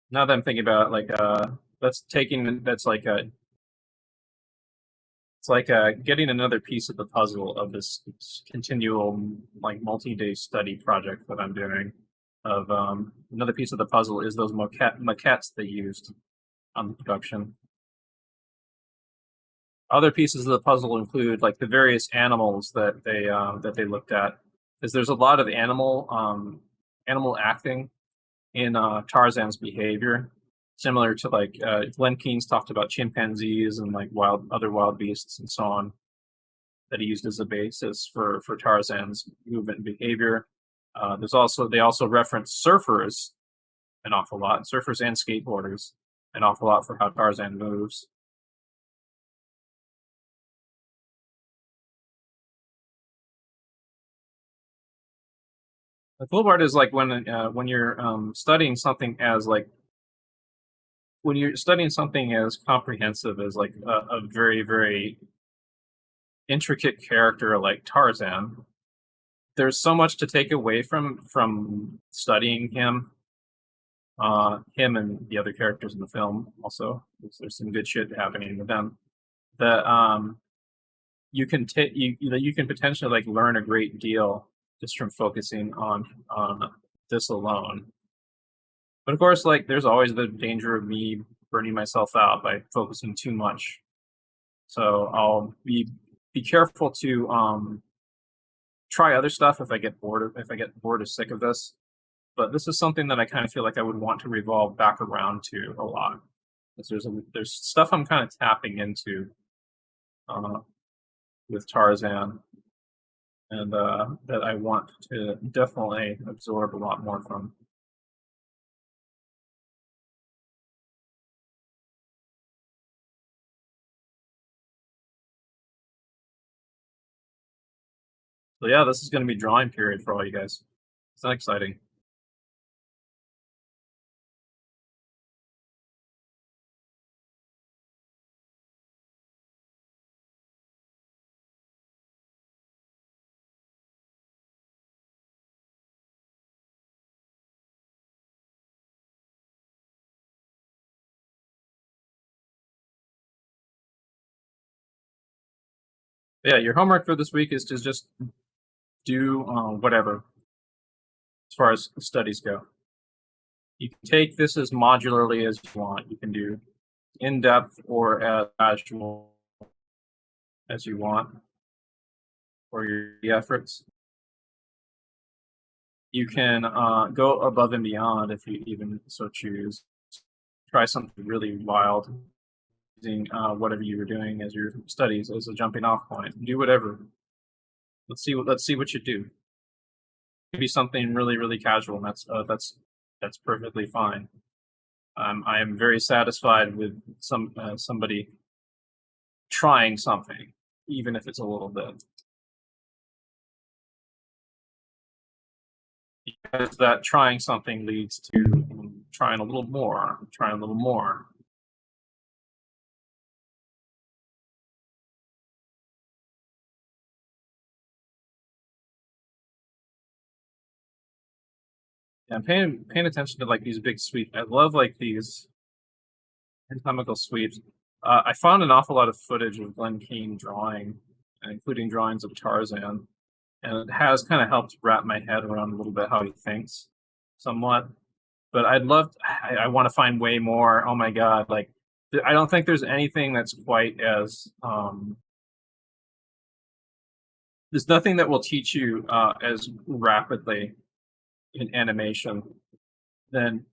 Now that I'm thinking about it, like it's like getting another piece of the puzzle of this continual like multi-day study project that I'm doing. Of another piece of the puzzle is those maquettes they used on the production. Other pieces of the puzzle include like the various animals that they looked at, because there's a lot of animal acting in Tarzan's behavior, similar to like Glenn Keane's talked about chimpanzees and like other wild beasts and so on, that he used as a basis for Tarzan's movement and behavior. They also reference surfers an awful lot, surfers and skateboarders an awful lot for how Tarzan moves. The cool part is like when you're studying something as comprehensive as like a very, very intricate character like Tarzan, there's so much to take away from studying him. him and the other characters in the film also. There's some good shit happening with them. That you can take you can potentially like learn a great deal just from focusing on this alone. But of course, like there's always the danger of me burning myself out by focusing too much. So I'll be careful to try other stuff if I get bored or sick of this. But this is something that I kind of feel like I would want to revolve back around to a lot. Because there's stuff I'm kind of tapping into with Tarzan, and that I want to definitely absorb a lot more from. So yeah, this is going to be drawing period for all you guys. It's not exciting. Yeah, your homework for this week is to just do whatever as far as studies go. You can take this as modularly as you want. You can do in-depth or as casual as you want for your efforts. You can go above and beyond if you even so choose. Try something really wild, using whatever you were doing as your studies as a jumping off point. Do whatever. Let's see what you do. Maybe something really casual, and that's perfectly fine. I am very satisfied with somebody trying something, even if it's a little bit. Because that trying something leads to trying a little more, trying a little more. Yeah, I'm paying attention to like these big sweeps. I love like these anatomical sweeps. I found an awful lot of footage of Glenn Keane drawing, including drawings of Tarzan, and it has kind of helped wrap my head around a little bit how he thinks, somewhat. But I want to find way more. Oh my god, like I don't think there's anything that's quite as there's nothing that will teach you as rapidly in animation than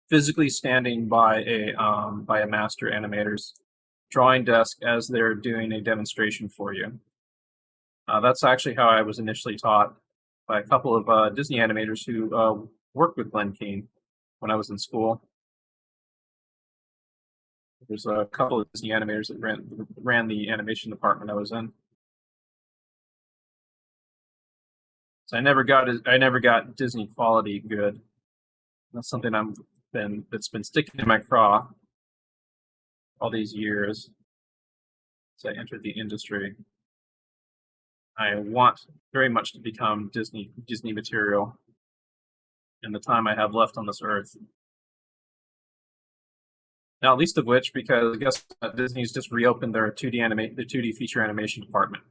physically standing by a master animator's drawing desk as they're doing a demonstration for you. That's actually how I was initially taught by a couple of Disney animators who worked with Glenn Keane when I was in school. There's a couple of Disney animators that ran the animation department I was in. So I never got Disney quality good. That's something that's been sticking in my craw all these years since I entered the industry. I want very much to become Disney material in the time I have left on this earth. Not least of which, because I guess Disney's just reopened their 2D feature animation department.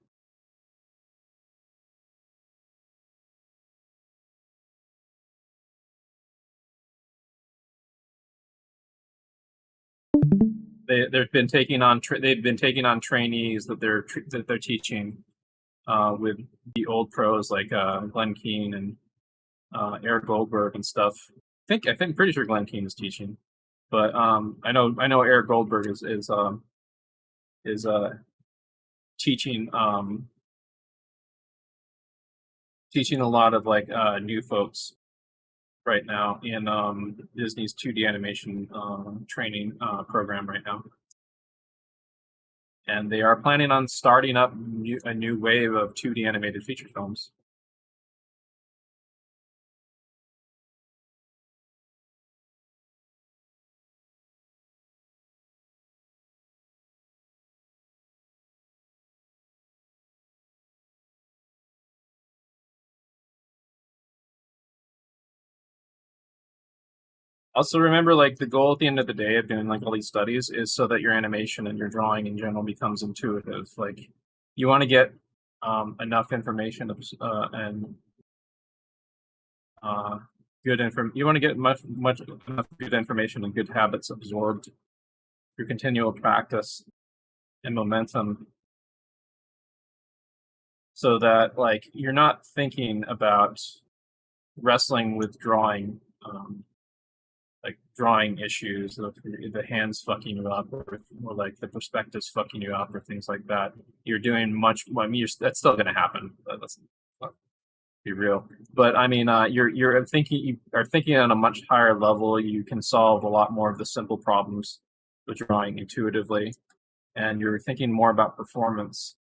They've been taking on trainees that they're teaching with the old pros like Glenn Keane and Eric Goldberg and stuff. I think pretty sure Glenn Keane is teaching, but I know Eric Goldberg is teaching teaching a lot of like new folks right now in Disney's 2D animation training program right now. And they are planning on starting up a new wave of 2D animated feature films. Also, remember, like, the goal at the end of the day of doing like all these studies is so that your animation and your drawing in general becomes intuitive. Like, you want to get enough information and good inform. You want to get much enough good information and good habits absorbed through continual practice and momentum, so that like you're not thinking about wrestling with drawing. Like drawing issues, the hands fucking you up, or like the perspectives fucking you up, or things like that. You're doing much. Well, I mean, that's still going to happen. Let's be real. But I mean, you are thinking on a much higher level. You can solve a lot more of the simple problems with drawing intuitively, and you're thinking more about performance.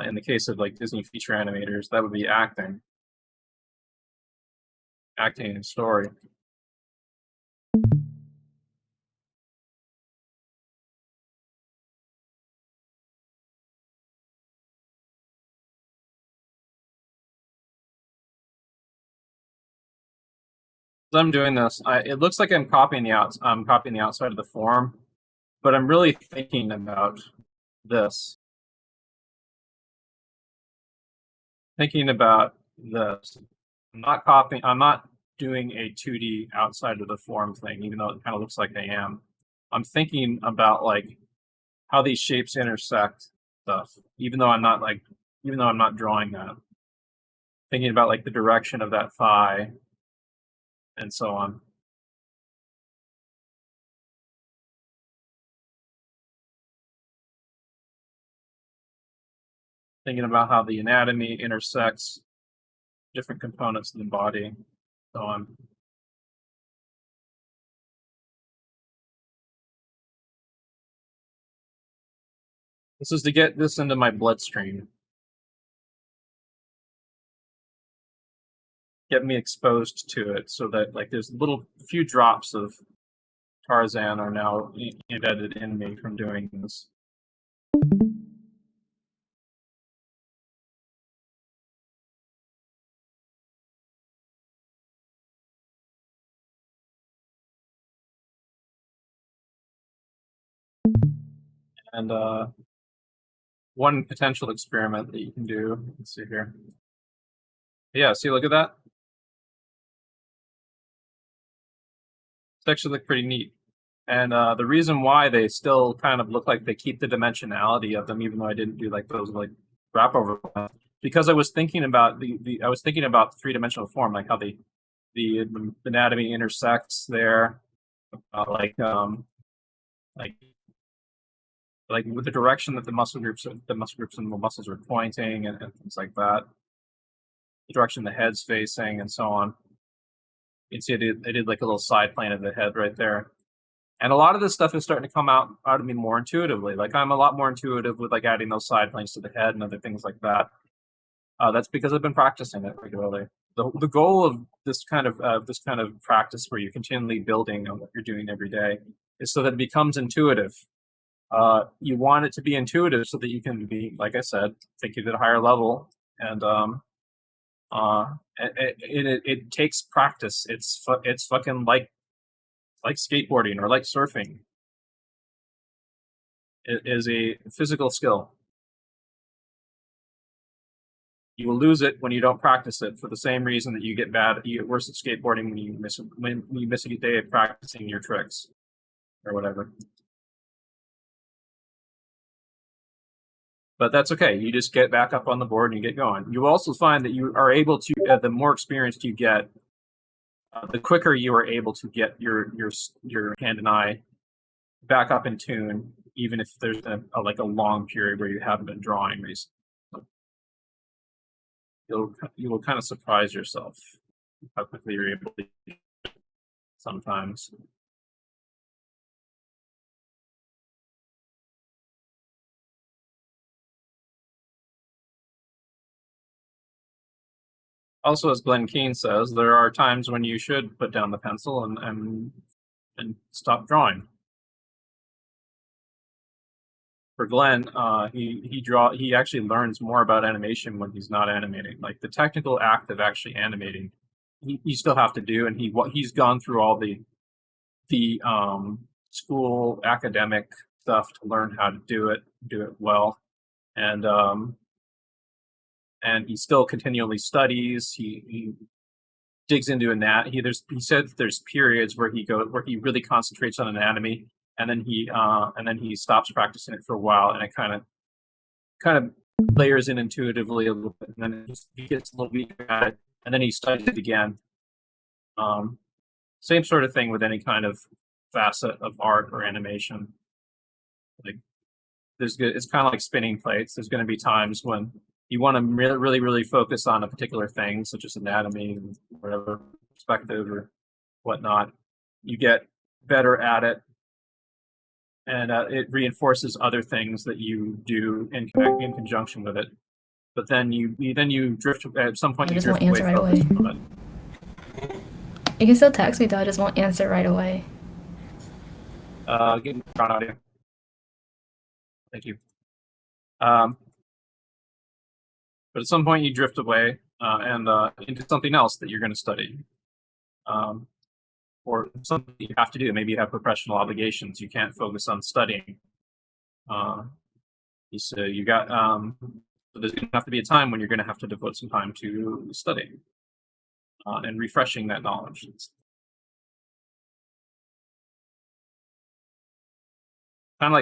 In the case of like Disney feature animators, that would be acting and story. As I'm doing this, it looks like I'm copying the outside of the form, but I'm really thinking about this. Thinking about this. I'm not doing a 2D outside of the form thing, even though it kind of looks like I am. I'm thinking about like how these shapes intersect stuff, even though I'm not drawing that. Thinking about like the direction of that thigh and so on. Thinking about how the anatomy intersects different components of the body, so on. This is to get this into my bloodstream. Get me exposed to it so that like there's few drops of Tarzan are now embedded in me from doing this. And one potential experiment that you can do, let's see here. Yeah, see, look at that. It's actually look pretty neat. And the reason why they still kind of look like they keep the dimensionality of them, even though I didn't do like those like wrap over, because I was thinking about I was thinking about three-dimensional form, like how the anatomy intersects there, like with the direction that the muscle groups and the muscles are pointing and things like that, the direction the head's facing and so on. You can see I did like a little side plane of the head right there. And a lot of this stuff is starting to come out of me more intuitively. Like I'm a lot more intuitive with like adding those side planes to the head and other things like that. That's because I've been practicing it regularly. The goal of this kind of practice, where you're continually building on what you're doing every day, is so that it becomes intuitive. You want it to be intuitive so that you can be, like I said, thinking at a higher level, and it takes practice. It's fucking like skateboarding or like surfing. It is a physical skill. You will lose it when you don't practice it, for the same reason that you get worse at skateboarding when you miss a day of practicing your tricks or whatever. But that's okay. You just get back up on the board and you get going. You also find that you are able to, the more experienced you get, the quicker you are able to get your hand and eye back up in tune, even if there's a long period where you haven't been drawing recently. You will kind of surprise yourself how quickly you're able to do it sometimes. Also, as Glenn Keane says, there are times when you should put down the pencil and stop drawing. For Glenn, he actually learns more about animation when he's not animating. Like the technical act of actually animating, you still have to do, and he's gone through all the the school academic stuff to learn how to do it well, and he still continually studies. He digs into he said there's periods where he really concentrates on anatomy, and then he stops practicing it for a while, and it kind of layers in intuitively a little bit, and then he gets a little weaker at it, and then he studies it again. Same sort of thing with any kind of facet of art or animation. Like it's kind of like spinning plates. There's going to be times when you want to really focus on a particular thing, such as anatomy and whatever, perspective or whatnot. You get better at it, and it reinforces other things that you do in conjunction with it. But then you drift at some point. You drift away from it. You can still text me though, I just won't answer right away. Getting background audio. Thank you. But at some point you drift away and into something else that you're going to study, or something you have to do. Maybe you have professional obligations. You can't focus on studying. So you got. So there's going to have to be a time when you're going to have to devote some time to studying and refreshing that knowledge. Kind of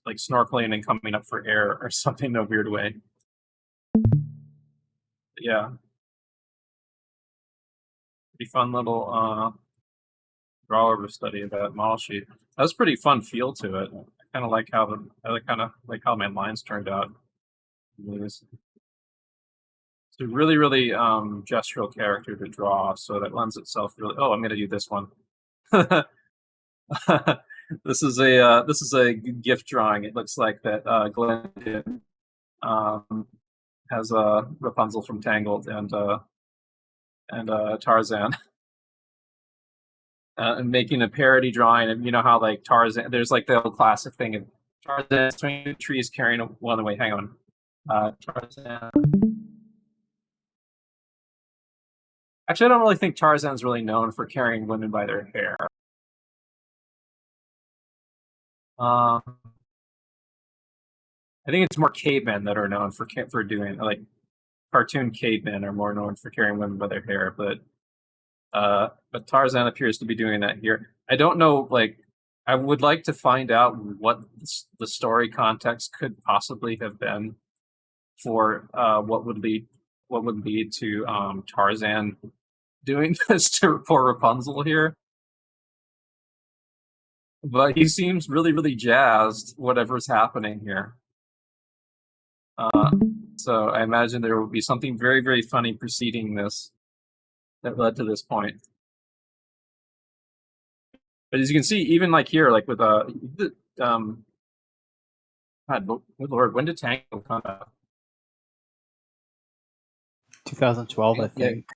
like snorkeling and coming up for air or something in a weird way. But yeah. Pretty fun little draw over study of that model sheet. That was pretty fun feel to it. I kind of like how my lines turned out. It's a really gestural character to draw, so that lends itself really. Oh, I'm going to do this one. This is a gift drawing. It looks like that Glenn did, has Rapunzel from Tangled and Tarzan, and making a parody drawing. And you know how like Tarzan, there's like the old classic thing of Tarzan swinging the trees carrying one away. Hang on, Tarzan. Actually, I don't really think Tarzan's really known for carrying women by their hair. I think it's more cavemen that are known for doing, like, cartoon cavemen are more known for carrying women by their hair, but Tarzan appears to be doing that here. I don't know, like, I would like to find out what the story context could possibly have been for what would lead to Tarzan doing this for Rapunzel here. But he seems really jazzed, whatever's happening here. So I imagine there will be something very funny preceding this that led to this point. But as you can see, even like here, like with God, good Lord, when did Tango come out? 2012, I think.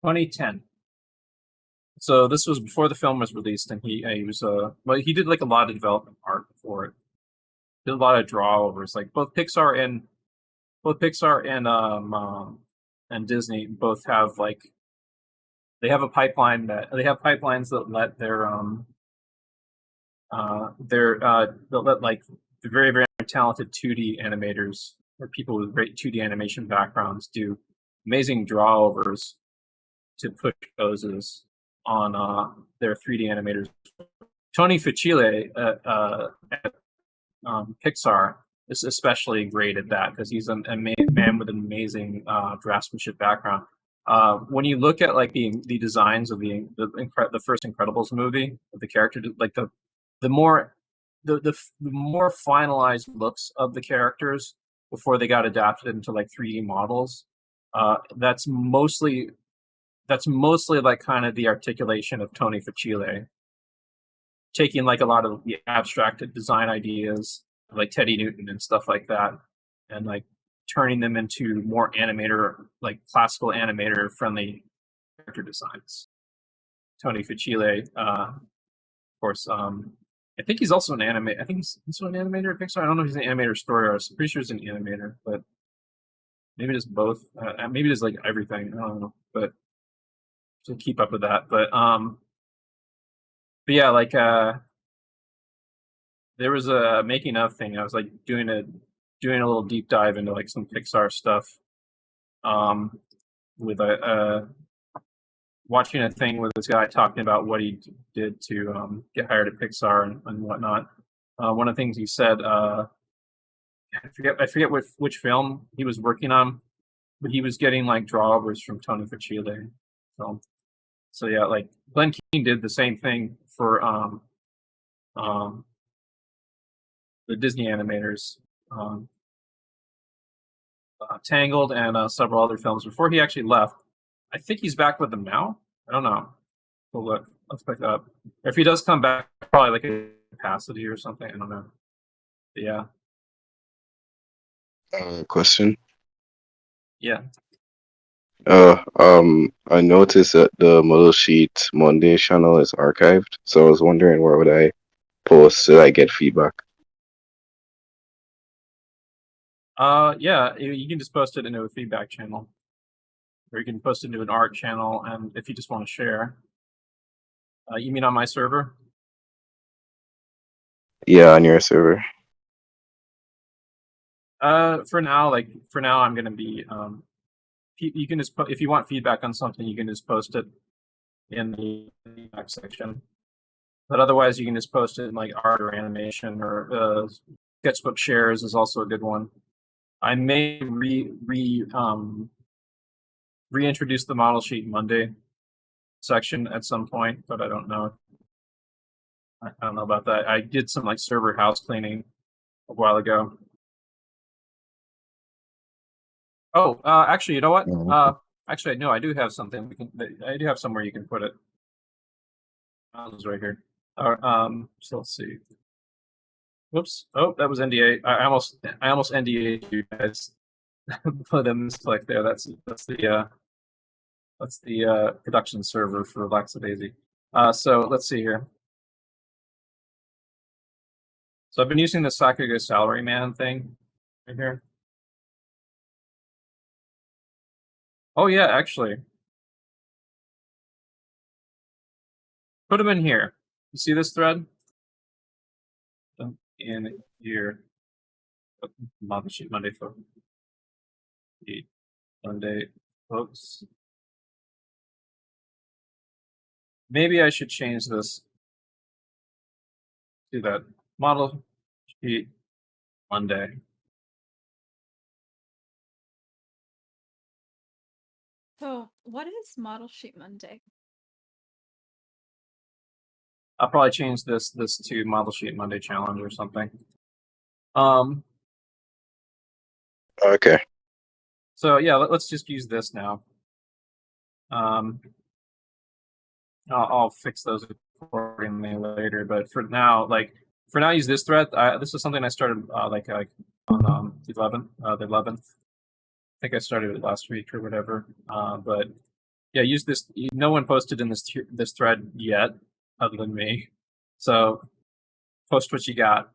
2010. So this was before the film was released, and he was he did like a lot of development art for it. Did a lot of drawovers, like both Pixar and Disney both have like they have pipelines that let that let like the very talented 2D animators or people with great 2D animation backgrounds do amazing drawovers to push poses on their 3D animators. Tony Facile at Pixar is especially great at that because he's a man with an amazing draftsmanship background. When you look at like the designs of the first Incredibles movie, of the character, like the more finalized looks of the characters before they got adapted into like 3D models, that's mostly like kind of the articulation of Tony Facile, taking like a lot of the abstracted design ideas like Teddy Newton and stuff like that, and like turning them into more classical animator friendly character designs. Tony Facile, of course, I think he's also an animator. I think he's also an animator at Pixar. I don't know if he's an animator or story artist. I'm pretty sure he's an animator, but maybe just both. Maybe just like everything. I don't know, but to keep up with that. But yeah, like there was a making of thing. I was like doing a little deep dive into like some Pixar stuff. With watching a thing with this guy talking about what he did to get hired at Pixar and whatnot. One of the things he said, I forget which film he was working on, but he was getting like drawovers from Tony Facile. So yeah, like Glenn Keane did the same thing for the Disney animators, Tangled and several other films before he actually left. I think he's back with them now. I don't know. We'll look. Let's pick up. If he does come back, probably like a capacity or something. I don't know. But yeah. Question. Yeah. I noticed that the Model Sheet Monday channel is archived, so I was wondering where would I post so I get feedback. Yeah, you can just post it into a feedback channel, or you can post it into an art channel, and if you just want to share. You mean on my server? Yeah, on your server. For now, I'm gonna be you can just if you want feedback on something, you can just post it in the feedback section. But otherwise, you can just post it in like art or animation, or sketchbook shares is also a good one. I may reintroduce the Model Sheet Monday section at some point, but I don't know. I don't know about that. I did some like server house cleaning a while ago. Oh, actually, you know what? Actually, no, I do have something. I do have somewhere you can put it. It's right here. So let's see. Whoops! Oh, that was NDA. I almost NDA'd you guys. Put a misclick there. That's the production server for Laxadaisy. So let's see here. So I've been using the Sakuya Salaryman thing right here. Oh yeah, actually. Put them in here. You see this thread? In here. Model Sheet Monday folks. Monday folks. Maybe I should change this to that Model Sheet Monday. So, what is Model Sheet Monday? I'll probably change this to Model Sheet Monday Challenge or something. Okay. So yeah, let's just use this now. I'll fix those accordingly later, but for now, use this thread. This is something I started on the 11th. I think I started it last week or whatever. But yeah, use this. No one posted in this thread yet, other than me. So post what you got.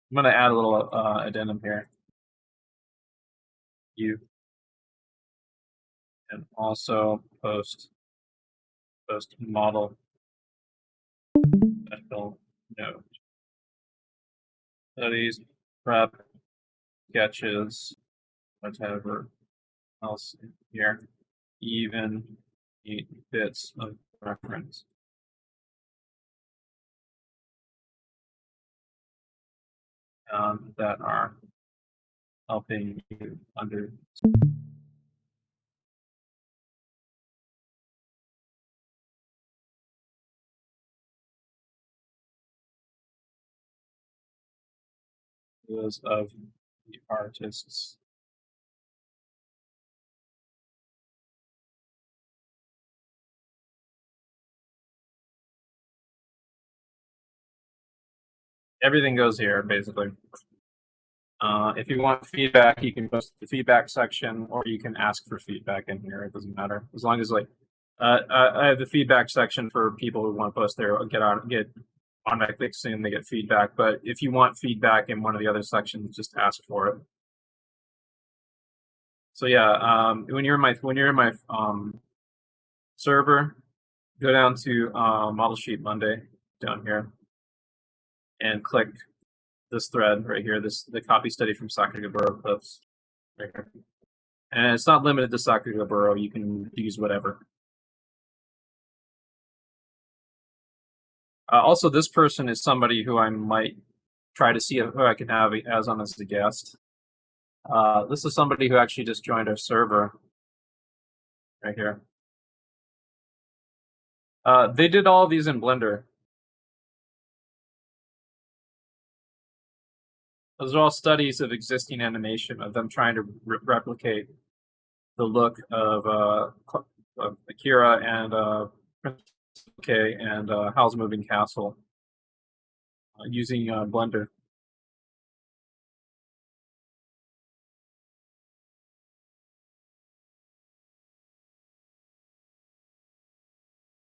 I'm gonna add a little addendum here. And also post model special note. Studies, prep, sketches, whatever else here, even bits of reference. That are helping you under. Those of the artists. Everything goes here, basically. If you want feedback, you can post the feedback section, or you can ask for feedback in here. It doesn't matter, as long as I have the feedback section for people who want to post there. Get automatically assume they get feedback. But if you want feedback in one of the other sections, just ask for it. So yeah, when you're in my server, go down to Model Sheet Monday down here, and click this thread right here. The copy study from Sakuya clips right here, and it's not limited to Sakuya. You can use whatever. Also, this person is somebody who I might try to see who I can have as on as a guest. This is somebody who actually just joined our server right here. They did all of these in Blender. Those are all studies of existing animation of them trying to replicate the look of Akira and Princess K and Howl's Moving Castle using Blender.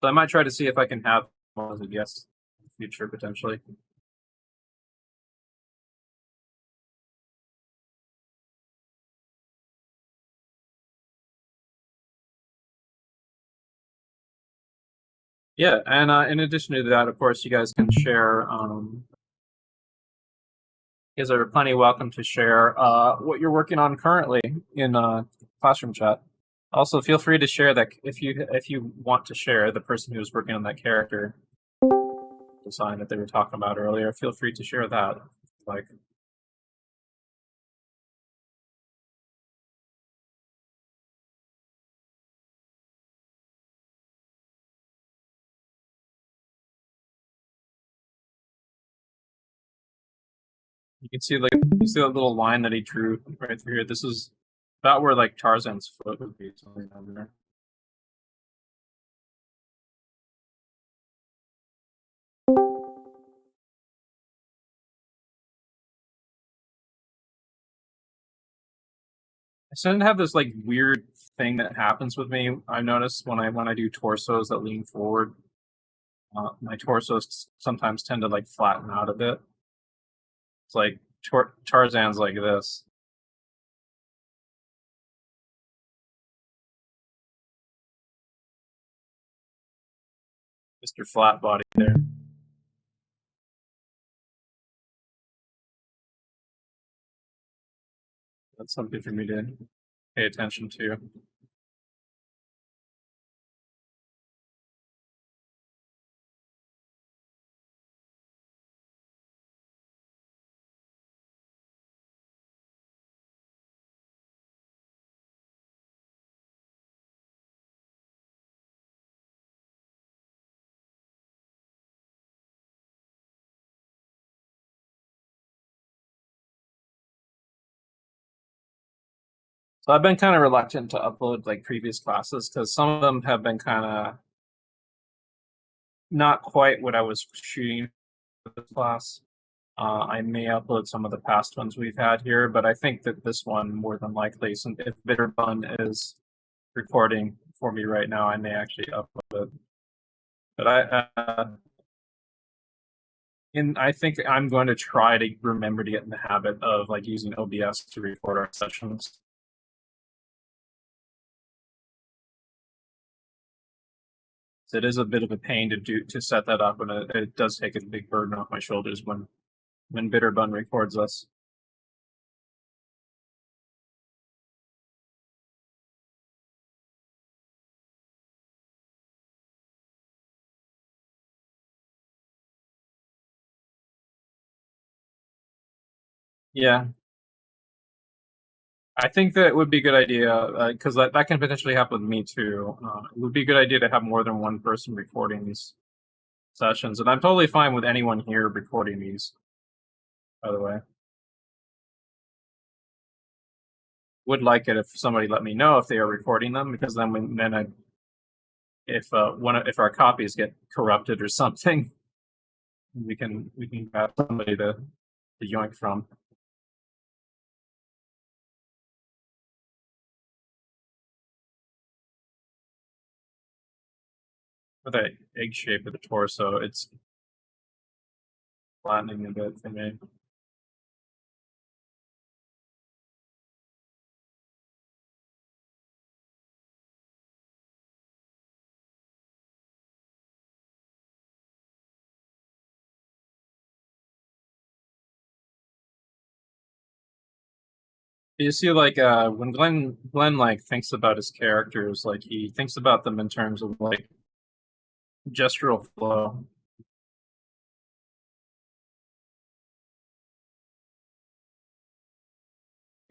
So I might try to see if I can have one as a guest in the future potentially. Yeah, and in addition to that, of course, you guys can share. You guys are plenty welcome to share what you're working on currently in classroom chat. Also, feel free to share that if you want to share the person who's working on that character design that they were talking about earlier. Feel free to share that. Like. You can see you see that little line that he drew right through here. This is about where like Tarzan's foot would be, something over there. I tend to have this like weird thing that happens with me. I notice when I do torsos that lean forward, my torsos sometimes tend to like flatten out a bit. It's like Tarzan's like this. Mr. Flat Body there. That's something for me to pay attention to. So I've been kind of reluctant to upload like previous classes because some of them have been kind of not quite what I was shooting for this class. I may upload some of the past ones we've had here, but I think that this one more than likely, since if Bitterbun is recording for me right now, I may actually upload it. But I think I'm going to try to remember to get in the habit of like using OBS to record our sessions. So it is a bit of a pain to set that up, and it does take a big burden off my shoulders when Bitterbun records us. Yeah. I think that would be a good idea, because that can potentially happen with me too. It would be a good idea to have more than one person recording these sessions, and I'm totally fine with anyone here recording these, by the way. Would like it if somebody let me know if they are recording them, because then if our copies get corrupted or something, we can have somebody to yoink from. With that egg shape of the torso, it's flattening a bit for me. You see, like when Glenn like thinks about his characters, like he thinks about them in terms of like gestural flow.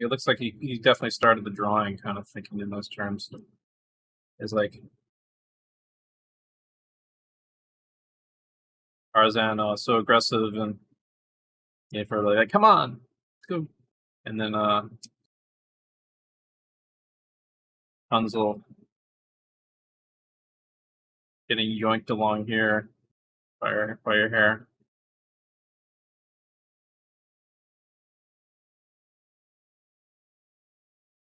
It looks like he definitely started the drawing kind of thinking in those terms. It's like Tarzan so aggressive and for like come on, let's go, and then Hansel getting yoinked along here by your hair.